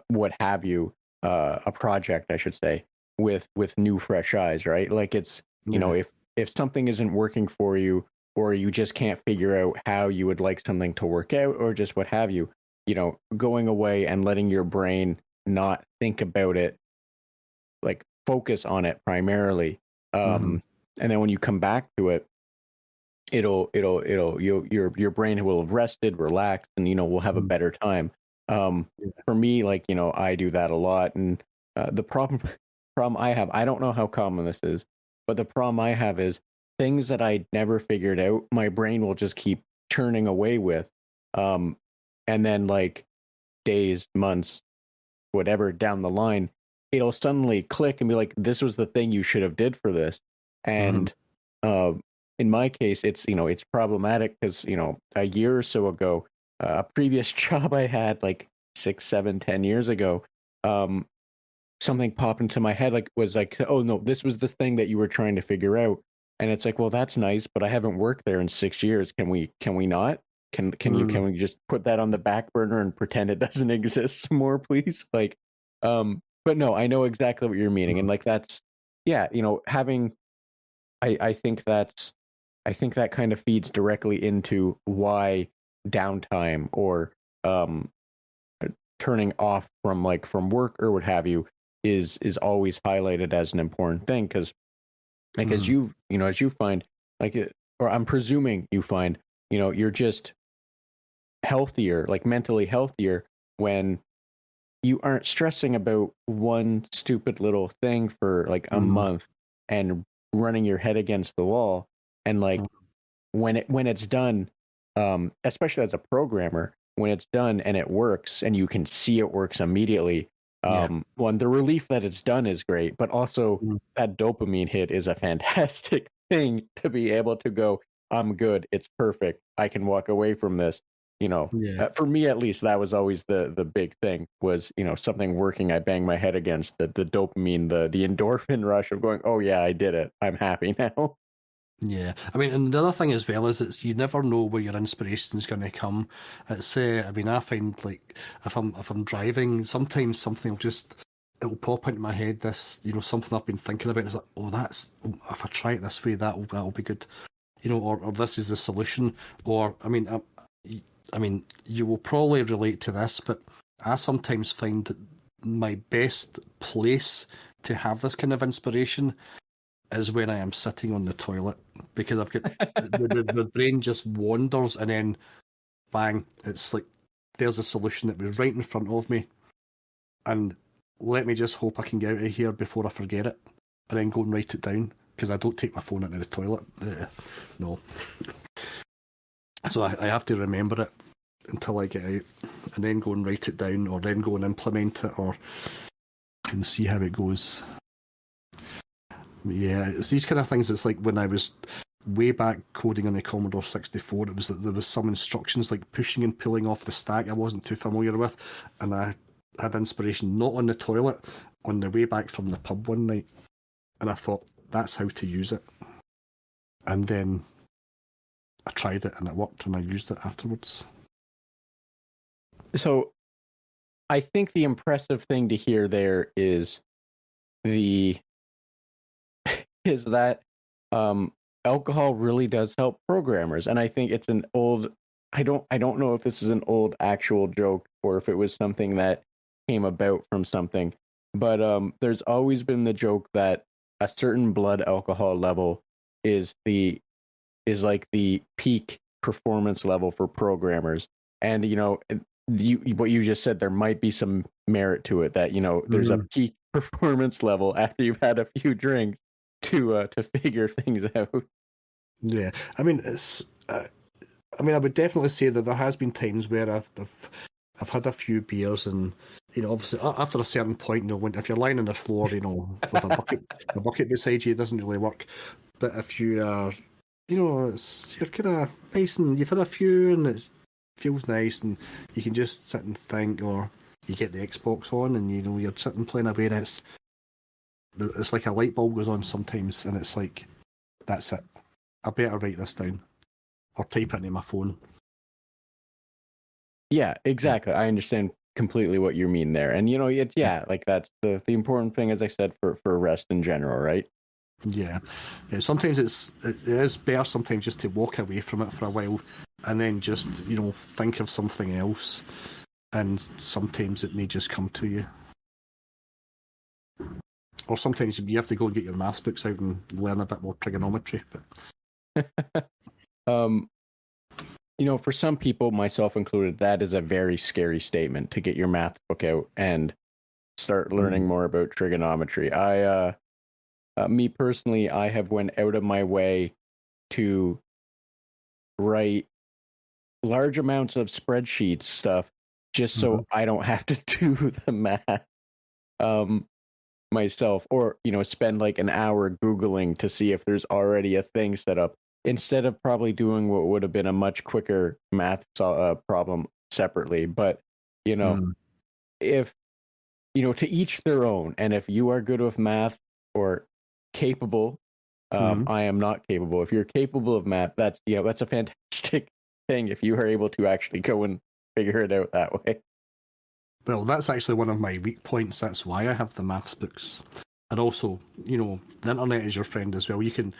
what have you, a project, I should say, with new fresh eyes, right? Like it's if something isn't working for you, or you just can't figure out how you would like something to work out, or just what have you, going away and letting your brain not think about it, like focus on it primarily, and then when you come back to it, your brain will have rested, relaxed, and we'll have a better time. For me, like I do that a lot, and the problem I have, I don't know how common this is, but the problem I have is things that I never figured out, my brain will just keep churning away with, and then like days, months, whatever down the line, it'll suddenly click and be like, this was the thing you should have did for this. And in my case, it's it's problematic because a year or so ago, a previous job I had like 6, 7, 10 years ago, something popped into my head, was like, oh no, this was the thing that you were trying to figure out. And it's like, well, that's nice, but I haven't worked there in 6 years. Can we not? Can we just put that on the back burner and pretend it doesn't exist more, please? Like, but no, I know exactly what you're meaning, and like that's having. I think that kind of feeds directly into why downtime, or turning off from work or what have you, is always highlighted as an important thing, because like as you find, or I'm presuming you find, you're just healthier, like mentally healthier, when you aren't stressing about one stupid little thing for like a month and running your head against the wall, and like when it's done, especially as a programmer, when it's done and it works and you can see it works immediately, one, the relief that it's done is great, but also that dopamine hit is a fantastic thing to be able to go, I'm good, it's perfect, I can walk away from this. For me at least, that was always the big thing, was something working, I bang my head against the dopamine, the endorphin rush of going, oh yeah, I did it, I'm happy now. Yeah, I mean, and the other thing as well is you never know where your inspiration is going to come. It's I mean, I find like if I'm driving, sometimes something it'll pop into my head. This something I've been thinking about. It's like, if I try it this way, that'll be good. or this is the solution, or I mean, you will probably relate to this, but I sometimes find that my best place to have this kind of inspiration is when I am sitting on the toilet, because I've got the brain just wanders, and then bang, it's like there's a solution that was right in front of me, and let me just hope I can get out of here before I forget it, and then go and write it down, because I don't take my phone into the toilet. No. So I have to remember it until I get out, and then go and write it down, or then go and implement it, and see how it goes. Yeah, it's these kind of things. It's like when I was way back coding on the Commodore 64, it was that there was some instructions like pushing and pulling off the stack I wasn't too familiar with, and I had inspiration not on the toilet, on the way back from the pub one night, and I thought that's how to use it, and then I tried it and it worked, and I used it afterwards. So I think the impressive thing to hear there is that alcohol really does help programmers, and I think it's an old. I don't know if this is an old actual joke or if it was something that came about from something, but there's always been the joke that a certain blood alcohol level is like the peak performance level for programmers, and what you just said, there might be some merit to it, that there's a peak performance level after you've had a few drinks to figure things out. Yeah, I mean, I would definitely say that there has been times where I've had a few beers, and obviously after a certain point, when if you're lying on the floor, with a bucket beside you, it doesn't really work. But if you are, you're kind of nice, and you've had a few, and it feels nice, and you can just sit and think, or you get the Xbox on, and you're sitting playing away, and it's like a light bulb goes on sometimes, and it's like, that's it. I better write this down or type it into my phone. Yeah, exactly. I understand completely what you mean there, and like that's the important thing, as I said, for rest in general, right? Yeah. Sometimes it is better sometimes just to walk away from it for a while, and then just think of something else, and sometimes it may just come to you. Or sometimes you have to go and get your maths books out and learn a bit more trigonometry. But for some people, myself included, that is a very scary statement, to get your math book out and start learning more about trigonometry. Me personally, I have went out of my way to write large amounts of spreadsheets stuff just so I don't have to do the math myself, or spend like an hour Googling to see if there's already a thing set up, instead of probably doing what would have been a much quicker math problem separately. But if to each their own, and if you are good with math or capable, I am not capable. If you're capable of math, that's a fantastic thing if you are able to actually go and figure it out that way. Well, that's actually one of my weak points. That's why I have the maths books. And also, the internet is your friend as well. You can,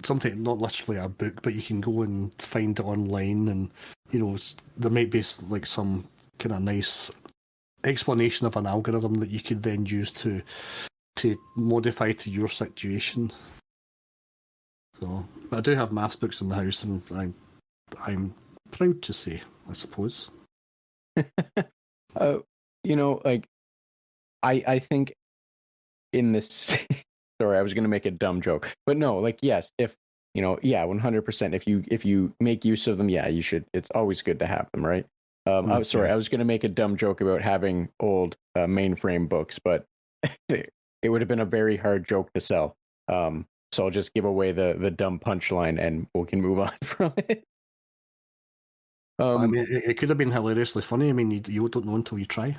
sometimes not literally a book, but you can go and find it online, and there might be like some kind of nice explanation of an algorithm that you could then use to modify to your situation. So, but I do have maths books in the house, and I'm proud to say, I suppose. I think in this sorry, I was going to make a dumb joke, but no, like, yes, if 100%, if you make use of them, you should. It's always good to have them, right? I'm sorry, I was going to make a dumb joke about having old mainframe books, but it would have been a very hard joke to sell. So I'll just give away the dumb punchline, and we can move on from it. It could have been hilariously funny. I mean, you don't know until you try.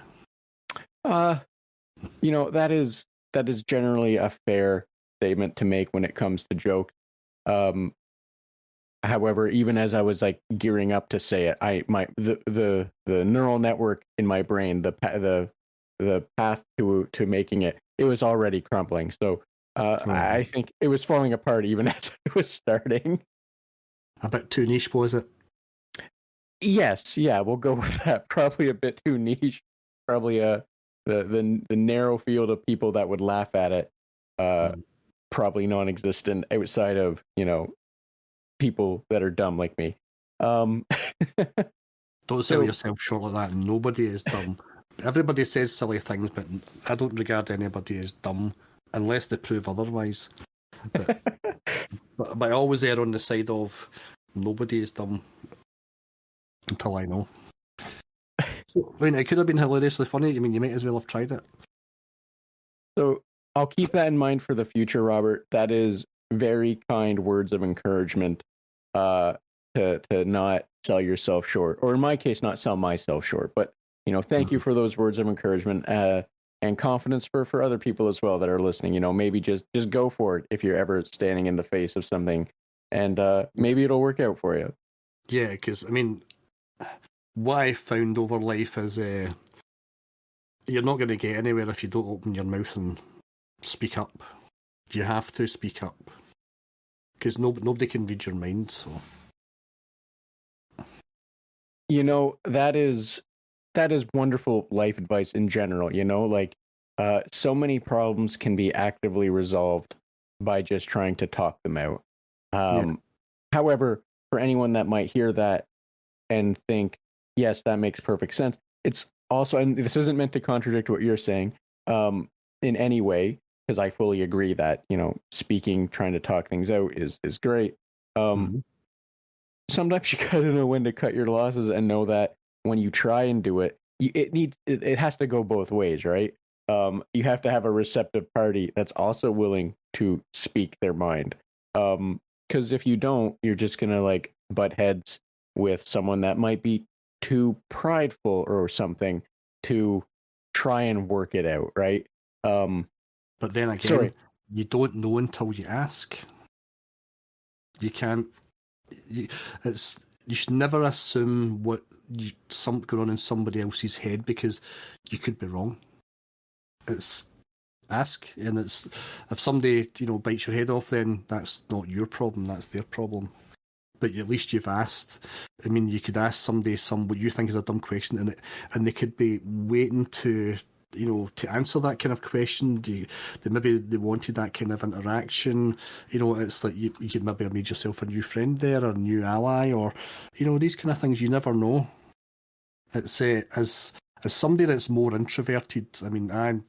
That is generally a fair statement to make when it comes to jokes. However, even as I was like gearing up to say it, the neural network in my brain, the path to making it was already crumbling. So I think it was falling apart even as it was starting. A bit too niche, was it? Yes, yeah, we'll go with that. Probably a bit too niche. Probably the narrow field of people that would laugh at it. Probably non-existent outside of people that are dumb like me. Don't sell So yourself short like that. Nobody is dumb. Everybody says silly things, but I don't regard anybody as dumb unless they prove otherwise. But, but I always err on the side of nobody is dumb until I know. So, I mean, it could have been hilariously funny. I mean, you might as well have tried it. So I'll keep that in mind for the future, Robert. That is very kind words of encouragement to not sell yourself short, or in my case, not sell myself short. But thank you for those words of encouragement and confidence for other people as well that are listening. Maybe just go for it if you're ever standing in the face of something, and maybe it'll work out for you. Yeah, because I mean, what I found over life is you're not going to get anywhere if you don't open your mouth and speak up. You have to speak up because nobody can read your mind. So, that is wonderful life advice in general. Like so many problems can be actively resolved by just trying to talk them out. However, for anyone that might hear that and think, yes, that makes perfect sense, it's also, and this isn't meant to contradict what you're saying in any way, because I fully agree that speaking, trying to talk things out is great. Sometimes you gotta know when to cut your losses and know that when you try and do it, it has to go both ways, right? You have to have a receptive party that's also willing to speak their mind. Because if you don't, you're just gonna like butt heads with someone that might be too prideful or something to try and work it out, right? but then again, you don't know until you ask. You can't. You should never assume what some going on in somebody else's head because you could be wrong. It's ask, and it's if somebody bites your head off, then that's not your problem. That's their problem. But at least you've asked. I mean, you could ask somebody what you think is a dumb question, and they could be waiting to answer that kind of question. Maybe they wanted that kind of interaction. It's like you could maybe have made yourself a new friend there, or a new ally, or these kind of things. You never know. It's as somebody that's more introverted. I mean, I'm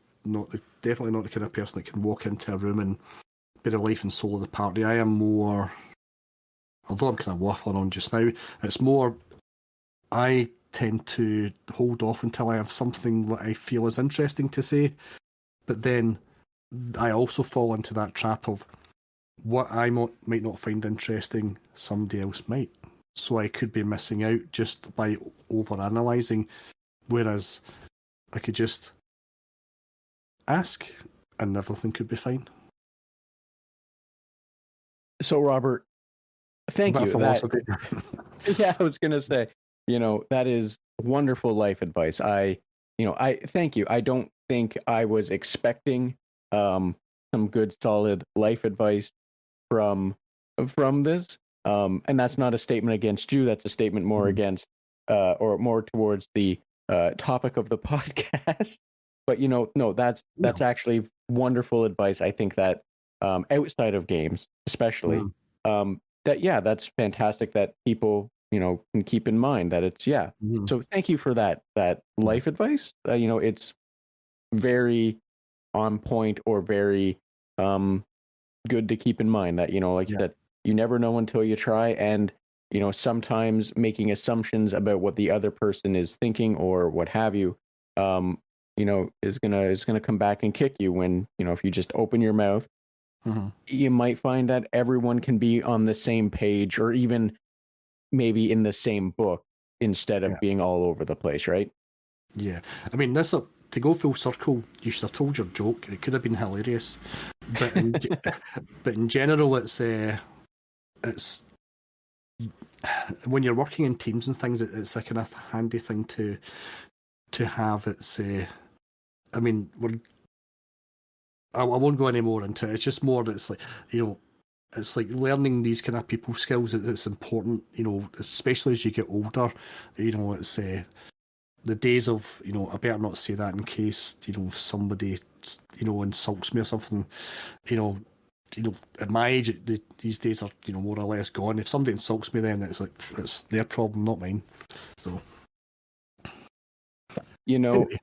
definitely not the kind of person that can walk into a room and be the life and soul of the party. I am more. Although I'm kind of waffling on just now, it's more I tend to hold off until I have something that I feel is interesting to say. But then I also fall into that trap of what I might not find interesting, somebody else might. So I could be missing out just by overanalyzing, whereas I could just ask and everything could be fine. So, Robert, thank you. Yeah, I was gonna say, that is wonderful life advice. I thank you. I don't think I was expecting some good, solid life advice from this. And that's not a statement against you. That's a statement more against, or more towards the topic of the podcast. But no, that's actually wonderful advice. I think that outside of games, especially. That's fantastic that people can keep in mind that it's so thank you for that life advice. It's very on point, or very good to keep in mind that like you said, you never know until you try, and sometimes making assumptions about what the other person is thinking or what have you is gonna come back and kick you when if you just open your mouth. You might find that everyone can be on the same page, or even maybe in the same book, instead of being all over the place, right? Yeah. I mean, to go full circle, you should have told your joke. It could have been hilarious. But in general, it's when you're working in teams and things, it's a kind of handy thing to have. It's I mean, I won't go any more into it. It's just more that it's like, it's like learning these kind of people skills. It's important, especially as you get older. It's the days of, I better not say that in case, somebody, insults me or something. You know, at my age, these days are, more or less gone. If somebody insults me, then it's like it's their problem, not mine. So anyway.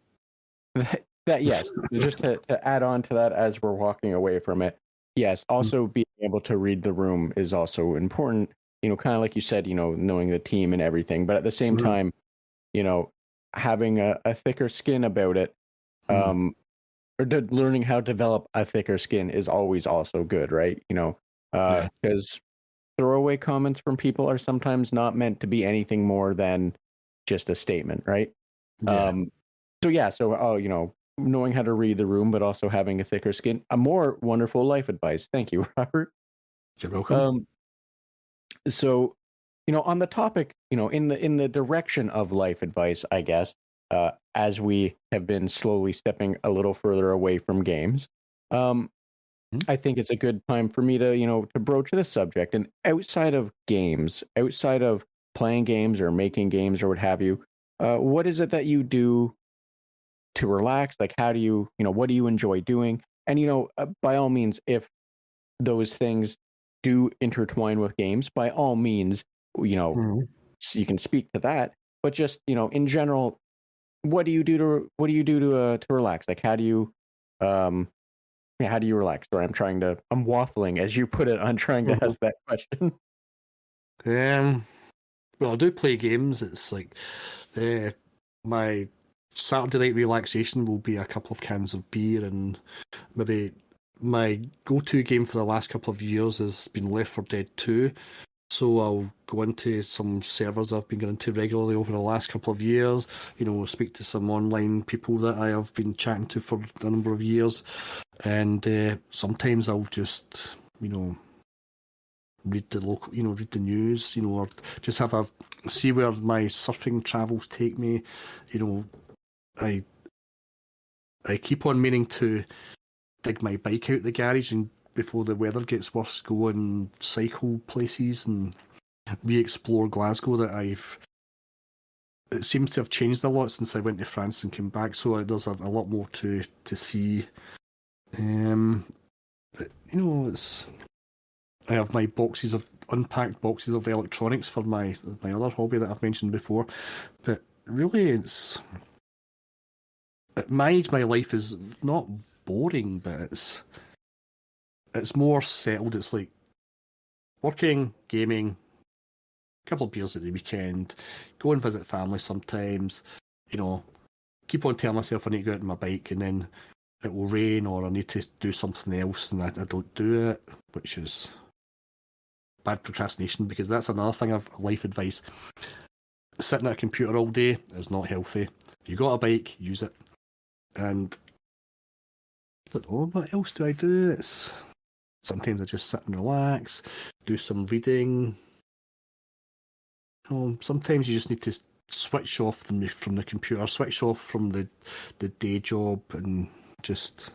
that yes, just to add on to that as we're walking away from it, yes, also being able to read the room is also important, kind of like you said, knowing the team and everything, but at the same time, having a thicker skin about it, or learning how to develop a thicker skin is always also good, right? Because throwaway comments from people are sometimes not meant to be anything more than just a statement, right? Yeah. Knowing how to read the room, but also having a thicker skin, a more wonderful life advice. Thank you, Robert. You're welcome. On the topic, in the direction of life advice, I guess, as we have been slowly stepping a little further away from games, I think it's a good time for me to broach this subject. And outside of games, outside of playing games or making games or what have you, what is it that you do to relax? Like, how do you, what do you enjoy doing? And, by all means, if those things do intertwine with games, by all means, you can speak to that. But just, in general, what do you do to relax? Like, how do you relax? Sorry, I'm waffling as you put it. I'm trying to ask that question. Well, I do play games. It's like my Saturday night relaxation will be a couple of cans of beer, and maybe my go-to game for the last couple of years has been Left 4 Dead 2. So I'll go into some servers I've been going into regularly over the last couple of years, speak to some online people that I have been chatting to for a number of years. And sometimes I'll just, read read the news, or just see where my surfing travels take me. I keep on meaning to dig my bike out the garage and before the weather gets worse, go and cycle places and re-explore Glasgow it seems to have changed a lot since I went to France and came back, so there's a lot more to see. But, I have my unpacked boxes of electronics for my other hobby that I've mentioned before, but really at my age, my life is not boring, but it's more settled. It's like working, gaming, a couple of beers at the weekend, go and visit family sometimes, keep on telling myself I need to go out on my bike, and then it will rain or I need to do something else and I don't do it, which is bad procrastination, because that's another thing of life advice. Sitting at a computer all day is not healthy. You got a bike, use it. And I don't know, what else do I do? Sometimes I just sit and relax, do some reading. Sometimes you just need to switch off from the computer, switch off from the day job, and just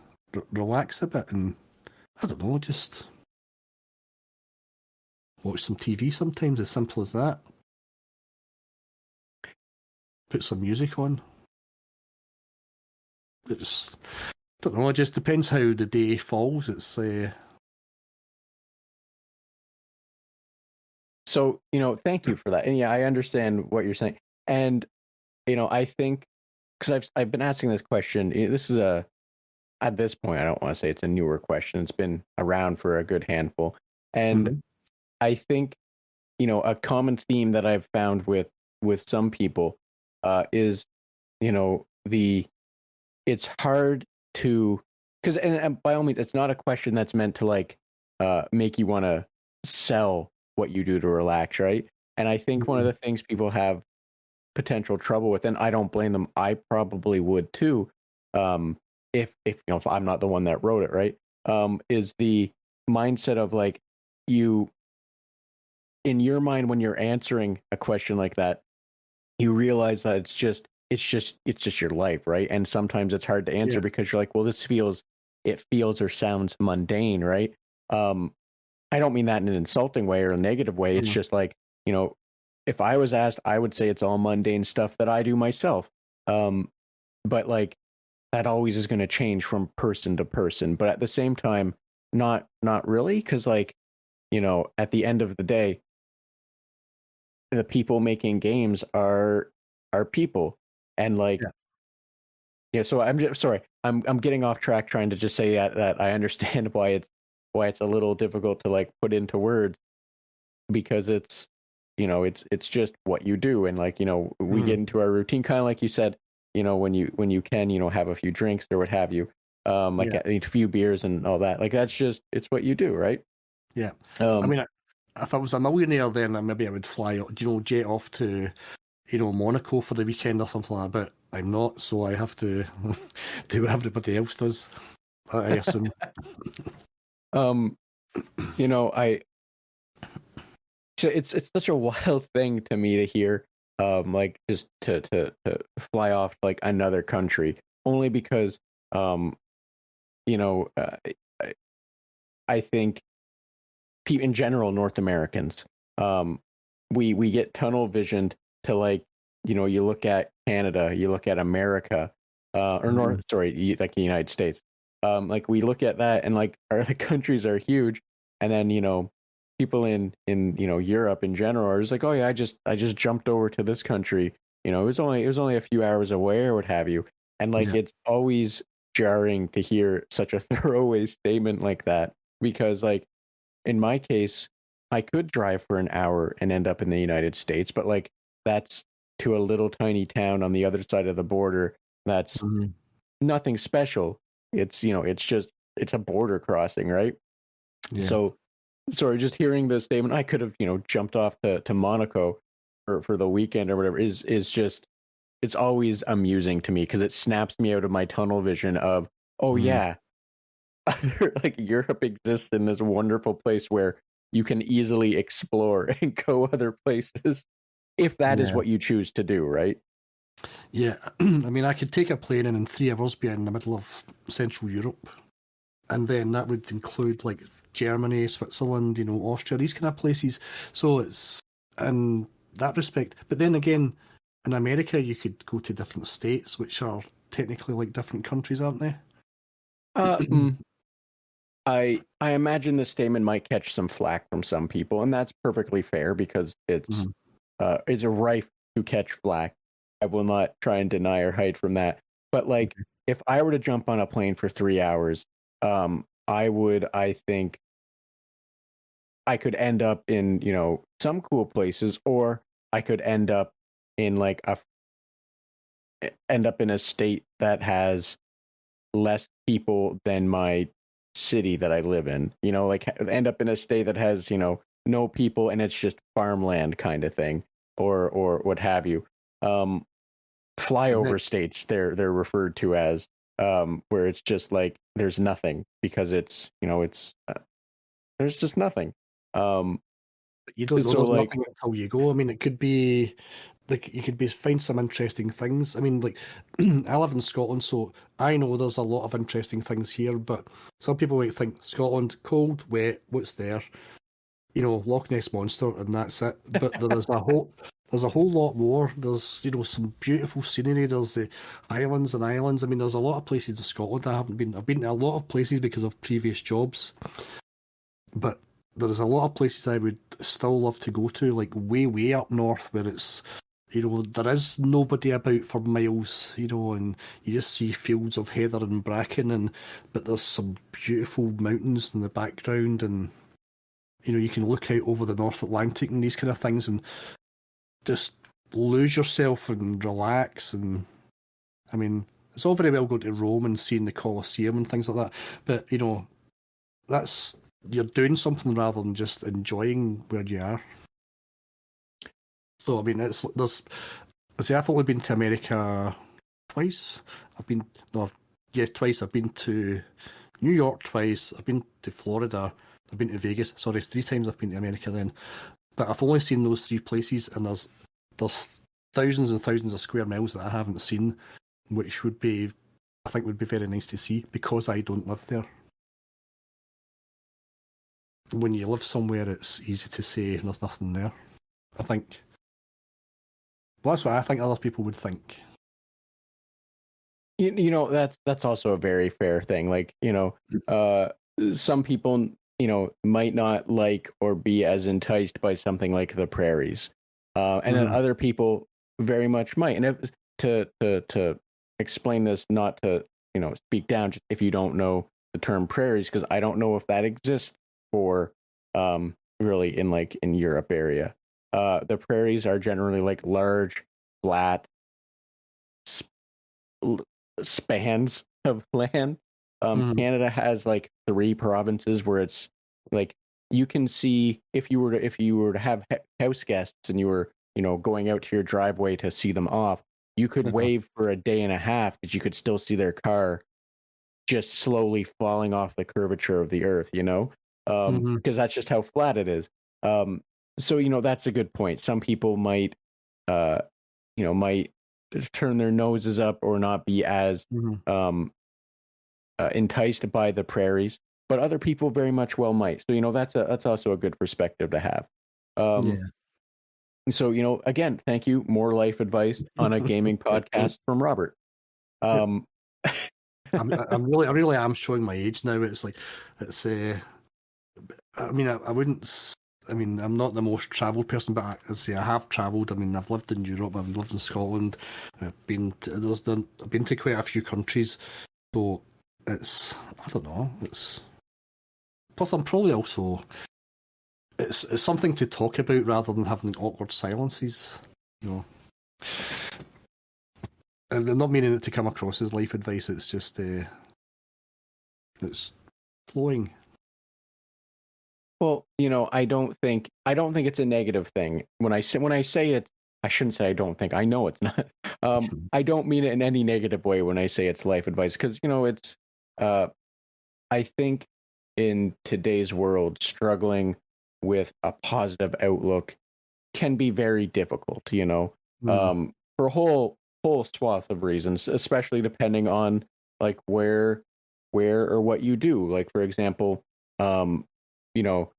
relax a bit. And I don't know, just watch some TV sometimes, as simple as that. Put some music on. I don't know, it just depends how the day falls. So, thank you for that. And yeah, I understand what you're saying. And, I think, because I've been asking this question, this is at this point, I don't want to say it's a newer question. It's been around for a good handful. And I think, a common theme that I've found with some people is, it's hard to, because, and by all means, it's not a question that's meant to like make you want to sell what you do to relax, right? And I think one of the things people have potential trouble with, and I don't blame them, I probably would too, if I'm not the one that wrote it, right? Is the mindset of like, you, in your mind, when you're answering a question like that, you realize that it's just your life, right? And sometimes it's hard to answer because you're like, well, this feels it feels or sounds mundane, right? Um, I don't mean that in an insulting way or a negative way. It's Mm. just like, you know, if I was asked, I would say it's all mundane stuff that I do myself. Um, but like that always is going to change from person to person. But at the same time, not really, because like, at the end of the day, the people making games are people, and like, Yeah. yeah. So I'm just sorry. I'm getting off track trying to just say that I understand why it's a little difficult to like put into words, because it's just what you do, and like we Mm. get into our routine, kind of like you said, when you can have a few drinks or what have you, like Yeah. a few beers and all that, like that's just it's what you do, right? Yeah. I um mean, if I was a millionaire, then maybe I would fly, jet off to, Monaco for the weekend or something like that. But I'm not, so I have to do what everybody else does, I assume. um I so it's such a wild thing to me to hear, like just to fly off to, like, another country, only because um you know uh, I, I think in general, North Americans, um, we get tunnel visioned to, like, you look at Canada, you look at America, or Mhm. North, sorry, like the United States, like we look at that and like our the countries are huge, and then people in Europe in general are just like, oh yeah, I just jumped over to this country, it was only a few hours away or what have you, and like Yeah. it's always jarring to hear such a throwaway statement like that, because like in my case, I could drive for an hour and end up in the United States, but like that's to a little tiny town on the other side of the border. That's Mhm. nothing special. It's a border crossing, right? Yeah. So, sorry, just hearing the statement, I could have, jumped off to Monaco for the weekend or whatever, is just, it's always amusing to me because it snaps me out of my tunnel vision of, oh Mhm. yeah, like Europe exists in this wonderful place where you can easily explore and go other places if that is Yeah. what you choose to do, right? Yeah. I mean, I could take a plane and in 3 hours be in the middle of Central Europe. And then that would include like Germany, Switzerland, Austria, these kind of places. So it's in that respect. But then again, in America, you could go to different states, which are technically like different countries, aren't they? Uh, mm, I imagine this statement might catch some flack from some people, and that's perfectly fair because Mhm. it's a rife to catch flack. I will not try and deny or hide from that. But like, if I were to jump on a plane for 3 hours, I think I could end up in, some cool places, or I could in like a end up in a state that has less people than my city that I live in. Like end up in a state that has, no people and it's just farmland kind of thing, or what have you. Um, And then, Flyover states they're referred to as, where it's just like there's nothing because it's there's just nothing. Um, you don't know so there's like nothing until you go. I mean, it could be like you could be find some interesting things. I mean, like I live in Scotland, so I know there's a lot of interesting things here. But some people might think Scotland, cold, wet, what's there? Loch Ness monster, and that's it. But there's a whole lot more. There's some beautiful scenery. There's the highlands and islands. I mean, there's a lot of places in Scotland I haven't been. I've been to a lot of places because of previous jobs, but there's a lot of places I would still love to go to, like way, way up north, where it's there is nobody about for miles, and you just see fields of heather and bracken, but there's some beautiful mountains in the background, and you can look out over the North Atlantic and these kind of things, and just lose yourself and relax. And I mean, it's all very well going to Rome and seeing the Colosseum and things like that, but that's you're doing something rather than just enjoying where you are. So I mean, I say I've only been to America twice. I've been no, yeah, twice. I've been to New York twice. I've been to Florida. I've been to Vegas. Sorry, 3 times I've been to America then. But I've only seen those 3 places, and there's thousands and thousands of square miles that I haven't seen, which would be I think would be very nice to see, because I don't live there. When you live somewhere, it's easy to say there's nothing there. I think. Well, that's what I think other people would think. You know, that's also a very fair thing. Like, you know, some people, you know, might not like or be as enticed by something like the prairies, and then other people very much might. And if, to explain this, not to, you know, speak down, just if you don't know the term prairies, because I don't know if that exists for really in Europe area. The prairies are generally like large, flat spans of land. Canada has like 3 provinces where it's like you can see if you were to have house guests and you were, you know, going out to your driveway to see them off, you could wave for a day and a half because you could still see their car just slowly falling off the curvature of the earth, you know, because that's just how flat it is. So, you know, that's a good point. Some people might, you know, might turn their noses up or not be as enticed by the prairies, but other people very much well might. So, you know, that's also a good perspective to have. So, you know, again, thank you. More life advice on a gaming podcast from Robert. I really am showing my age now. It's like, it's I mean, I wouldn't. I mean, I'm not the most travelled person, but I have travelled. I mean, I've lived in Europe. I've lived in Scotland. I've been to quite a few countries. So it's, I don't know. It's, plus I'm probably also, it's something to talk about rather than having awkward silences. You know. And I'm not meaning it to come across as life advice. It's just it's flowing. Well, you know, I don't think it's a negative thing. When I say it, I shouldn't say I don't think. I know it's not. I don't mean it in any negative way when I say it's life advice, because, you know, it's. I think in today's world, struggling with a positive outlook can be very difficult. You know, for a whole swath of reasons, especially depending on like where or what you do. Like, for example, you know,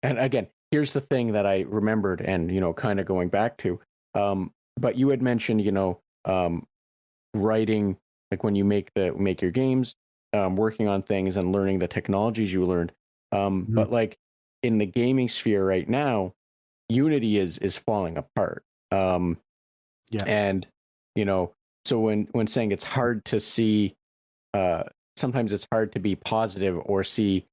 and again, here's the thing that I remembered, and, you know, kind of going back to, but you had mentioned, you know, writing, like when you make your games, working on things and learning the technologies you learned. But like in the gaming sphere right now, Unity is falling apart. And, you know, so when saying it's hard to see, sometimes it's hard to be positive or see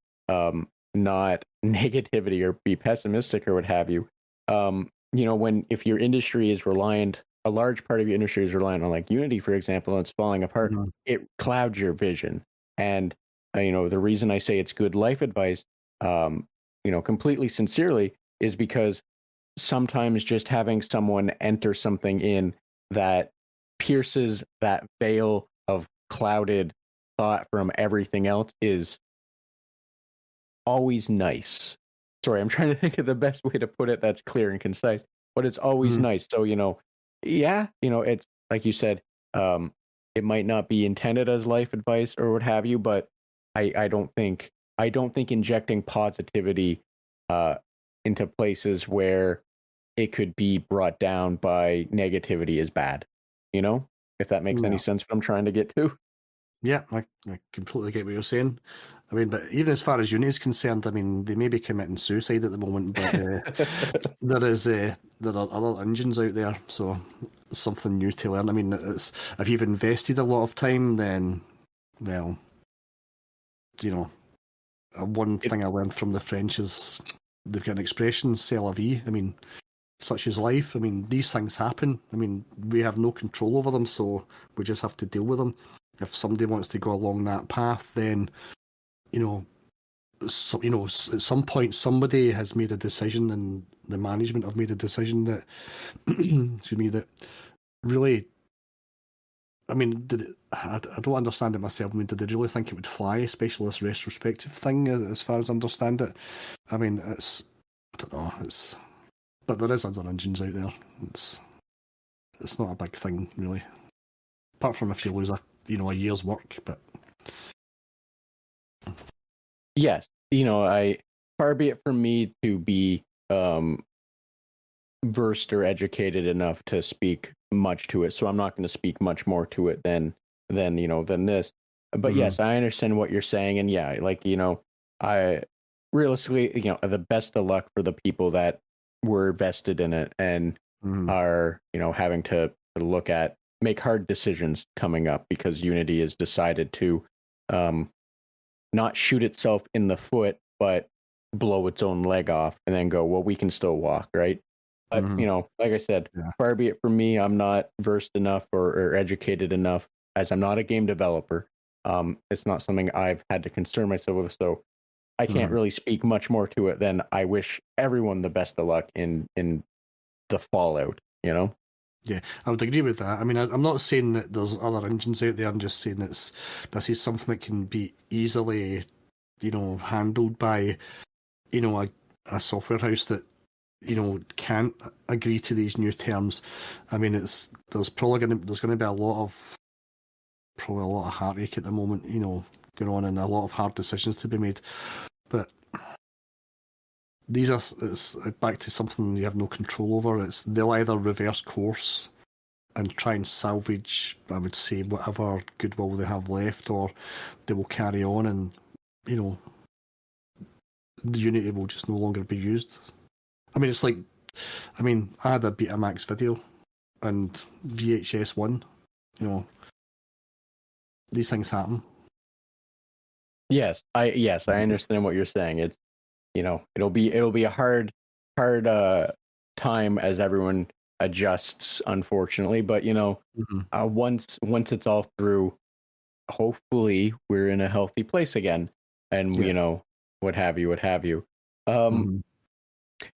not negativity or be pessimistic or what have you. You know, if your industry is reliant, a large part of your industry is reliant on like Unity, for example, and it's falling apart, it clouds your vision. And, you know, the reason I say it's good life advice, you know, completely sincerely, is because sometimes just having someone enter something in that pierces that veil of clouded thought from everything else is always nice. Sorry, I'm trying to think of the best way to put it that's clear and concise, but it's always nice. So, you know, yeah, you know, it's like you said, it might not be intended as life advice or what have you, but I don't think injecting positivity into places where it could be brought down by negativity is bad. You know, if that makes any sense, what I'm trying to get to. Yeah, I completely get what you're saying. I mean, but even as far as Uni is concerned, I mean, they may be committing suicide at the moment, but there are other engines out there, so something new to learn. I mean, if you've invested a lot of time, then, well, you know, one thing I learned from the French is they've got an expression, c'est la vie. I mean, such is life. I mean, these things happen. I mean, we have no control over them, so we just have to deal with them. If somebody wants to go along that path, then, you know, at some point somebody has made a decision, and the management have made a decision that, excuse me, that really, I mean, I don't understand it myself. I mean, did they really think it would fly, especially this retrospective thing, as far as I understand it? I mean, I don't know, but there is other engines out there. It's not a big thing, really. Apart from if you lose a a year's work. But yes, far be it from me to be versed or educated enough to speak much to it. So I'm not going to speak much more to it than this. But yes, I understand what you're saying, and yeah, I realistically, the best of luck for the people that were vested in it and are, having to make hard decisions coming up because Unity has decided to not shoot itself in the foot, but blow its own leg off and then go, well, we can still walk, right? But, like I said, far be it from me, I'm not versed enough or educated enough, as I'm not a game developer. It's not something I've had to concern myself with, so I can't really speak much more to it than I wish everyone the best of luck in the fallout, Yeah, I would agree with that. I mean, I'm not saying that there's other engines out there. I'm just saying this is something that can be easily, handled by, a software house that, can't agree to these new terms. I mean, there's going to be a lot of heartache at the moment, going on, and a lot of hard decisions to be made. But it's back to something you have no control over. They'll either reverse course and try and salvage, I would say, whatever goodwill they have left, or they will carry on and, the Unity will just no longer be used. I mean, I had a Betamax video and VHS 1, these things happen. Yes, I understand what you're saying. It's, it'll be a hard time as everyone adjusts, unfortunately. But once it's all through, hopefully we're in a healthy place again, and what have you.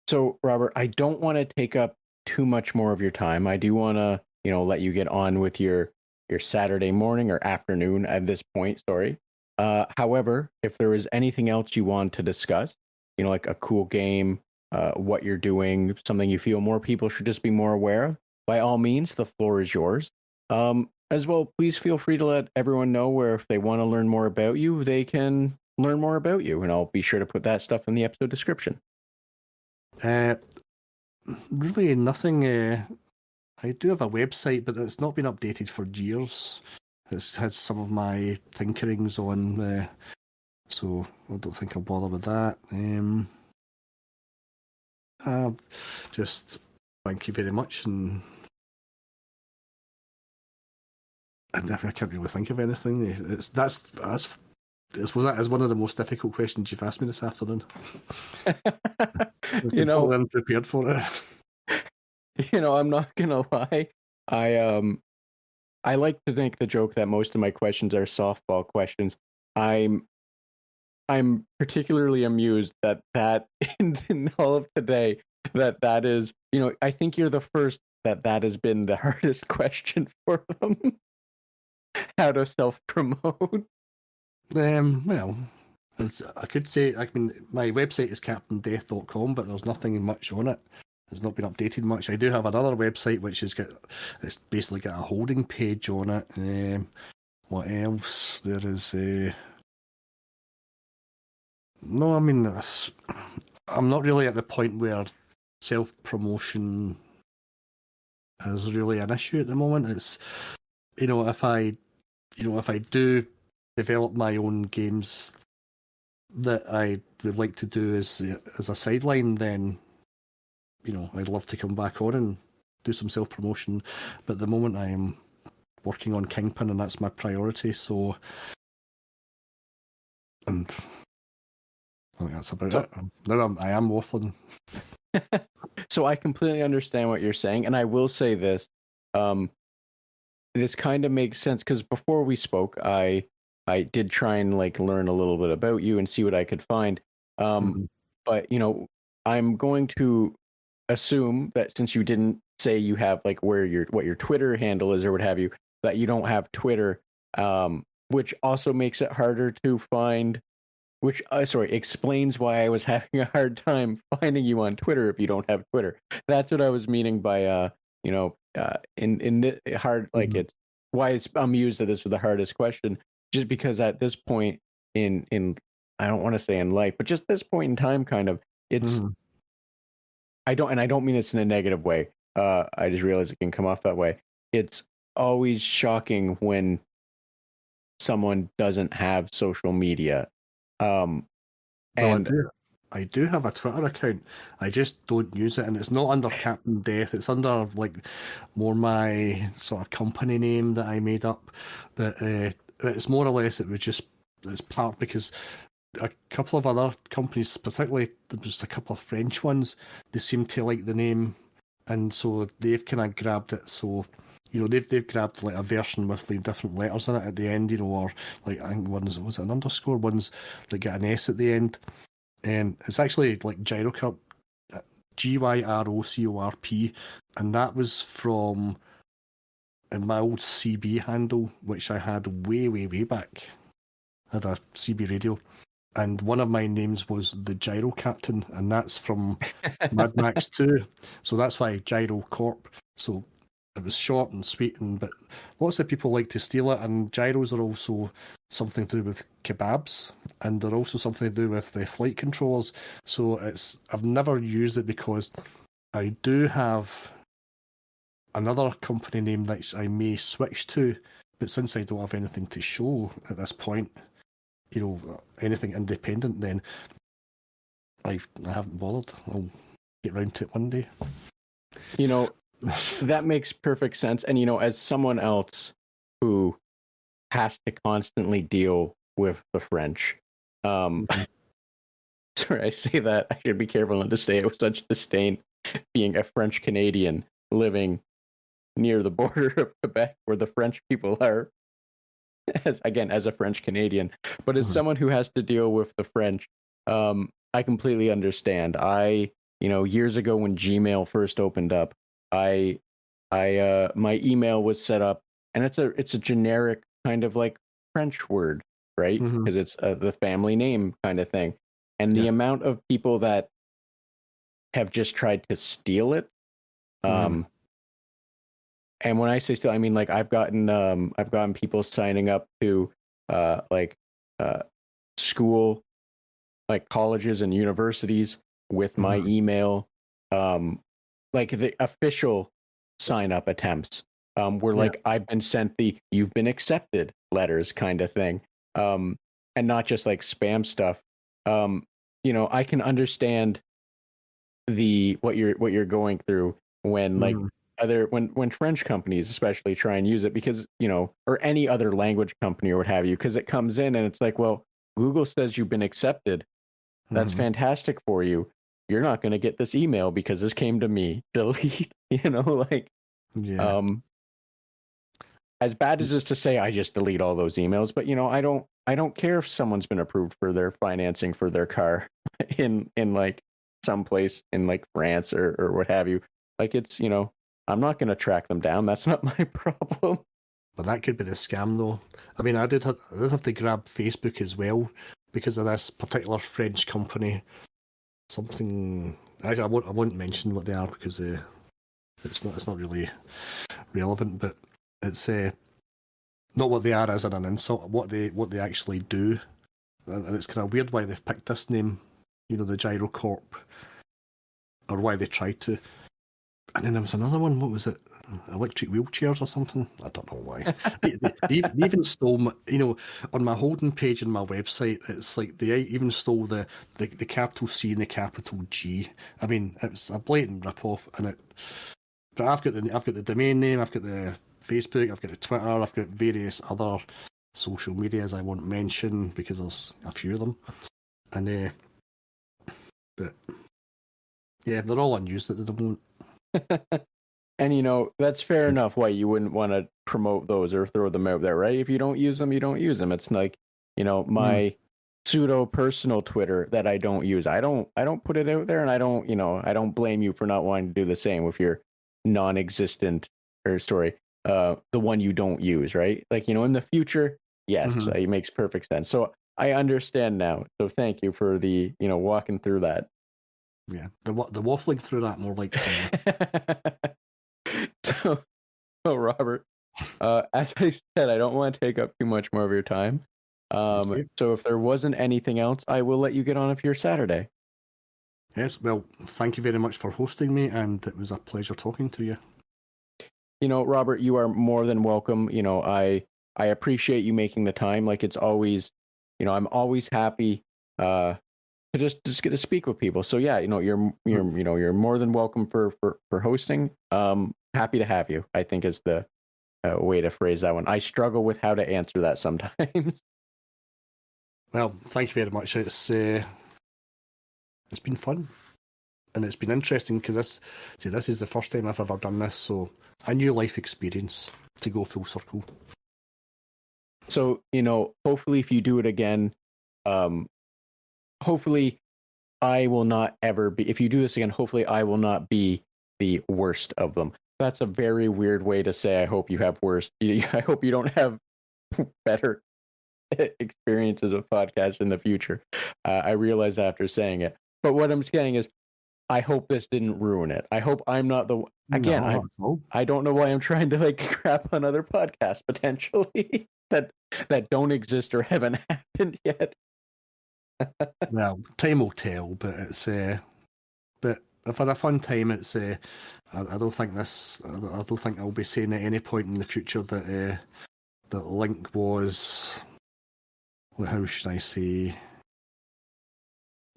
So Robert, I don't want to take up too much more of your time. I do want to let you get on with your Saturday morning or afternoon at this point. Sorry. However, if there is anything else you want to discuss, like a cool game, what you're doing, something you feel more people should just be more aware of, by all means, the floor is yours. As well, please feel free to let everyone know where if they want to learn more about you, they can learn more about you. And I'll be sure to put that stuff in the episode description. Really nothing. I do have a website, but it's not been updated for years. It's had some of my tinkerings on, so I don't think I'll bother with that. Just thank you very much, and I can't really think of anything. I suppose that is one of the most difficult questions you've asked me this afternoon. I'm unprepared for it. I'm not gonna lie. I like to make the joke that most of my questions are softball questions. I'm particularly amused that in all of today that is, I think you're the first that has been the hardest question for them. How to self-promote. Well, I could say, my website is captaindeath.com, but there's nothing much on it. It's not been updated much. I do have another website which it's basically got a holding page on it. What else? There is no, I mean, I'm not really at the point where self-promotion is really an issue at the moment. It's, if I do develop my own games that I would like to do as a sideline, then, I'd love to come back on and do some self-promotion. But at the moment I am working on Kingpin, and that's my priority, so... And I think that's about it. Now I am waffling. So I completely understand what you're saying, and I will say this. This kind of makes sense, because before we spoke, I did try and learn a little bit about you and see what I could find. But I'm going to assume that since you didn't say you have what your Twitter handle is or what have you, that you don't have Twitter, which also makes it harder to find. Which explains why I was having a hard time finding you on Twitter if you don't have Twitter. That's what I was meaning by in the hard, it's I'm used to this with the hardest question, just because at this point in I don't want to say in life, but just this point in time, kind of, it's Mhm. I don't mean this in a negative way. I just realize it can come off that way. It's always shocking when someone doesn't have social media. Um, Well, I and do. I do have a Twitter account. I just don't use it, and it's not under Captain Death. It's under like more my sort of company name that I made up. But it's more or less it was just it's part because a couple of other companies, particularly just a couple of French ones, they seem to like the name, and so they've kind of grabbed it. So they've grabbed like a version with like different letters in it at the end, or like I think one's was it an underscore, one's like got an S at the end. It's actually like Gyrocorp, Gyrocorp, and that was from my old CB handle, which I had way, way, way back. I had a CB radio, and one of my names was the Gyro Captain, and that's from Mad Max 2. So that's why Gyro Corp. So it was short and sweet, but lots of people like to steal it. And gyros are also something to do with kebabs, and they're also something to do with the flight controllers. So I've never used it because I do have another company name that I may switch to, but since I don't have anything to show at this point, anything independent, then I haven't bothered. I'll get round to it one day. you know, that makes perfect sense. And as someone else who has to constantly deal with the French, sorry, I say that I should be careful not to say it with such disdain, being a French Canadian living near the border of Quebec, where the French people are. As a French Canadian, but as someone who has to deal with the French, I completely understand. Years ago when Gmail first opened up, my email was set up, and it's a generic kind of like French word, right? Mm-hmm. Because it's the family name kind of thing, and the Yeah. amount of people that have just tried to steal it. And when I say steal, I mean like I've gotten people signing up to like school, like colleges and universities with my email, like the official sign up attempts, where Yeah. like I've been sent the "you've been accepted" letters kind of thing, and not just like spam stuff. I can understand what you're going through when like when French companies especially try and use it, because or any other language company or what have you, because it comes in and it's like, well, Google says you've been accepted. That's fantastic for you. You're not going to get this email because this came to me. Delete. Like, Yeah. as bad as it's to say, I just delete all those emails. But I don't care if someone's been approved for their financing for their car in like someplace in like France or what have you. Like, it's I'm not going to track them down. That's not my problem. But that could be the scam, though. I mean, I did have to grab Facebook as well because of this particular French company. Something I won't mention what they are because it's not really relevant. But it's not what they are as an insult. What they actually do, and it's kind of weird why they've picked this name. The Gyrocorp, or why they tried to. And then there was another one. What was it? Electric wheelchairs or something? I don't know why. They even stole my, on my holding page on my website. It's like they even stole the capital C and the capital G. I mean, it was a blatant rip-off, but I've got the domain name, I've got the Facebook, I've got the Twitter, I've got various other social medias I won't mention because there's a few of them, and but yeah, they're all unused at the moment. And that's fair enough why you wouldn't want to promote those or throw them out there, right? If you don't use them, you don't use them. It's like, my pseudo personal Twitter that I don't use. I don't put it out there, and I don't blame you for not wanting to do the same with your non-existent the one you don't use, right? Like, in the future, yes, it makes perfect sense. So I understand now. So thank you for the, walking through that. Yeah, the waffling through that more like. So, Robert, As I said, I don't want to take up too much more of your time. Thank you. So if there wasn't anything else, I will let you get on with your Saturday. Yes, well, thank you very much for hosting me, and it was a pleasure talking to you. Robert, you are more than welcome. I appreciate you making the time. Like it's always, I'm always happy to just get to speak with people. So yeah, you're more than welcome for hosting. Happy to have you, I think is the way to phrase that one. I struggle with how to answer that sometimes. Well, thank you very much. It's been fun, and it's been interesting because this is the first time I've ever done this, so a new life experience to go full circle. So, hopefully if you do it again, hopefully I will not ever be, if you do this again, hopefully I will not be the worst of them. That's a very weird way to say I hope you have worse. I hope you don't have better experiences of podcasts in the future. I realize after saying it. But what I'm saying is, I hope this didn't ruin it. I hope I'm not the again. No. I don't know why I'm trying to like crap on other podcasts potentially that don't exist or haven't happened yet. Well, time will tell, but it's but I've had a fun time. It's I don't think I don't think I'll be saying at any point in the future that that Link was, how should I say,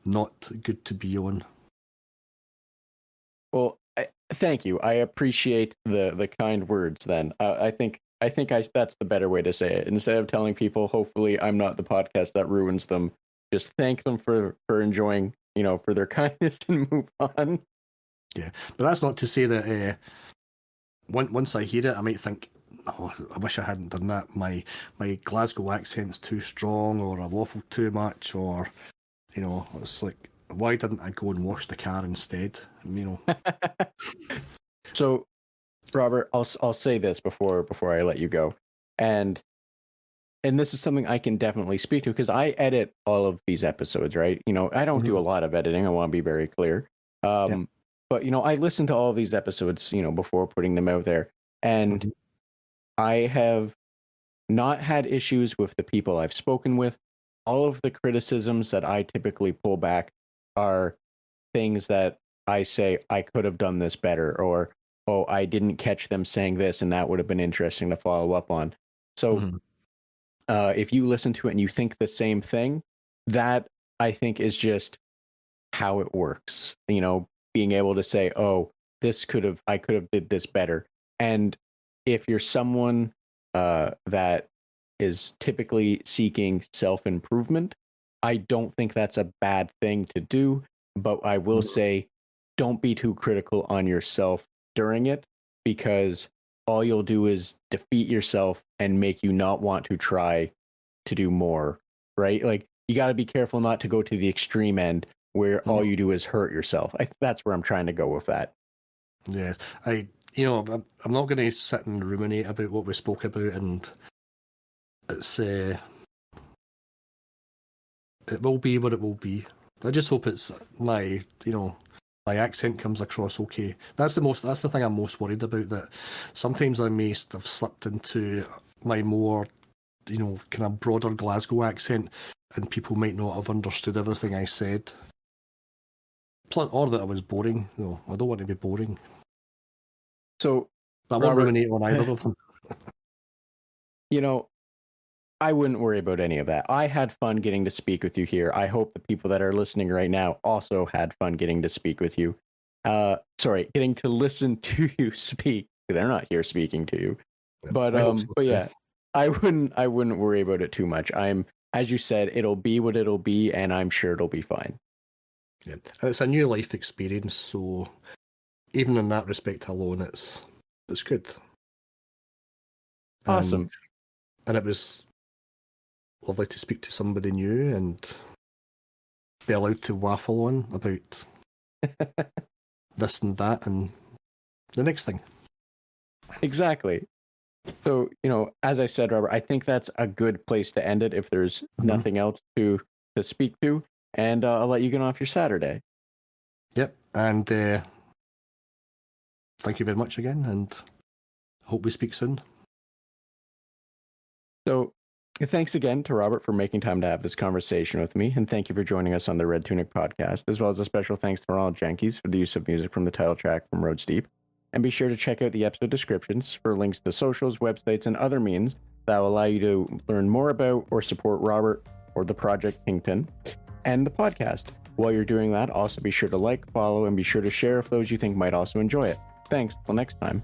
not good to be on. Well, thank you. I appreciate the kind words. Then I think that's the better way to say it. Instead of telling people, hopefully, I'm not the podcast that ruins them. Just thank them for enjoying, for their kindness and move on. Yeah, but that's not to say that once I hear it, I might think, oh, I wish I hadn't done that. My Glasgow accent's too strong, or I waffled too much, or it's like, why didn't I go and wash the car instead? So, Robert, I'll say this before I let you go, and this is something I can definitely speak to because I edit all of these episodes, right? I don't do a lot of editing. I want to be very clear. Yeah. But I listen to all of these episodes, before putting them out there, and I have not had issues with the people I've spoken with. All of the criticisms that I typically pull back are things that I say I could have done this better, or oh, I didn't catch them saying this, and that would have been interesting to follow up on. So, if you listen to it and you think the same thing, that I think is just how it works. Being able to say, oh, I could have did this better. And if you're someone that is typically seeking self-improvement, I don't think that's a bad thing to do. But I will say, don't be too critical on yourself during it, because all you'll do is defeat yourself and make you not want to try to do more, right? Like, you got to be careful not to go to the extreme end where all you do is hurt yourself. That's where I'm trying to go with that. Yeah, I'm not going to sit and ruminate about what we spoke about, and it's it will be what it will be. I just hope it's my accent comes across okay. That's the thing I'm most worried about, that sometimes I may have slipped into my more kind of broader Glasgow accent, and people might not have understood everything I said. Or that I was boring. No, I don't want to be boring. So, I won't ruminate on either of them. I wouldn't worry about any of that. I had fun getting to speak with you here. I hope the people that are listening right now also had fun getting to speak with you. Getting to listen to you speak. They're not here speaking to you. But yeah, I wouldn't worry about it too much. As you said, it'll be what it'll be, and I'm sure it'll be fine. Yeah. And it's a new life experience, so even in that respect alone, it's good. Awesome. And it was lovely to speak to somebody new and be allowed to waffle on about this and that and the next thing. Exactly. So, as I said, Robert, I think that's a good place to end it if there's nothing else to speak to. And I'll let you get off your Saturday. Yep. And thank you very much again, and hope we speak soon. So thanks again to Robert for making time to have this conversation with me, and thank you for joining us on the Red Tunic podcast, as well as a special thanks to Ronald Jenkins for the use of music from the title track from Road Steep. And be sure to check out the episode descriptions for links to socials, websites, and other means that will allow you to learn more about or support Robert or the Project Kingpin and the podcast. While you're doing that, also be sure to like, follow, and be sure to share if those you think might also enjoy it. Thanks. Till next time.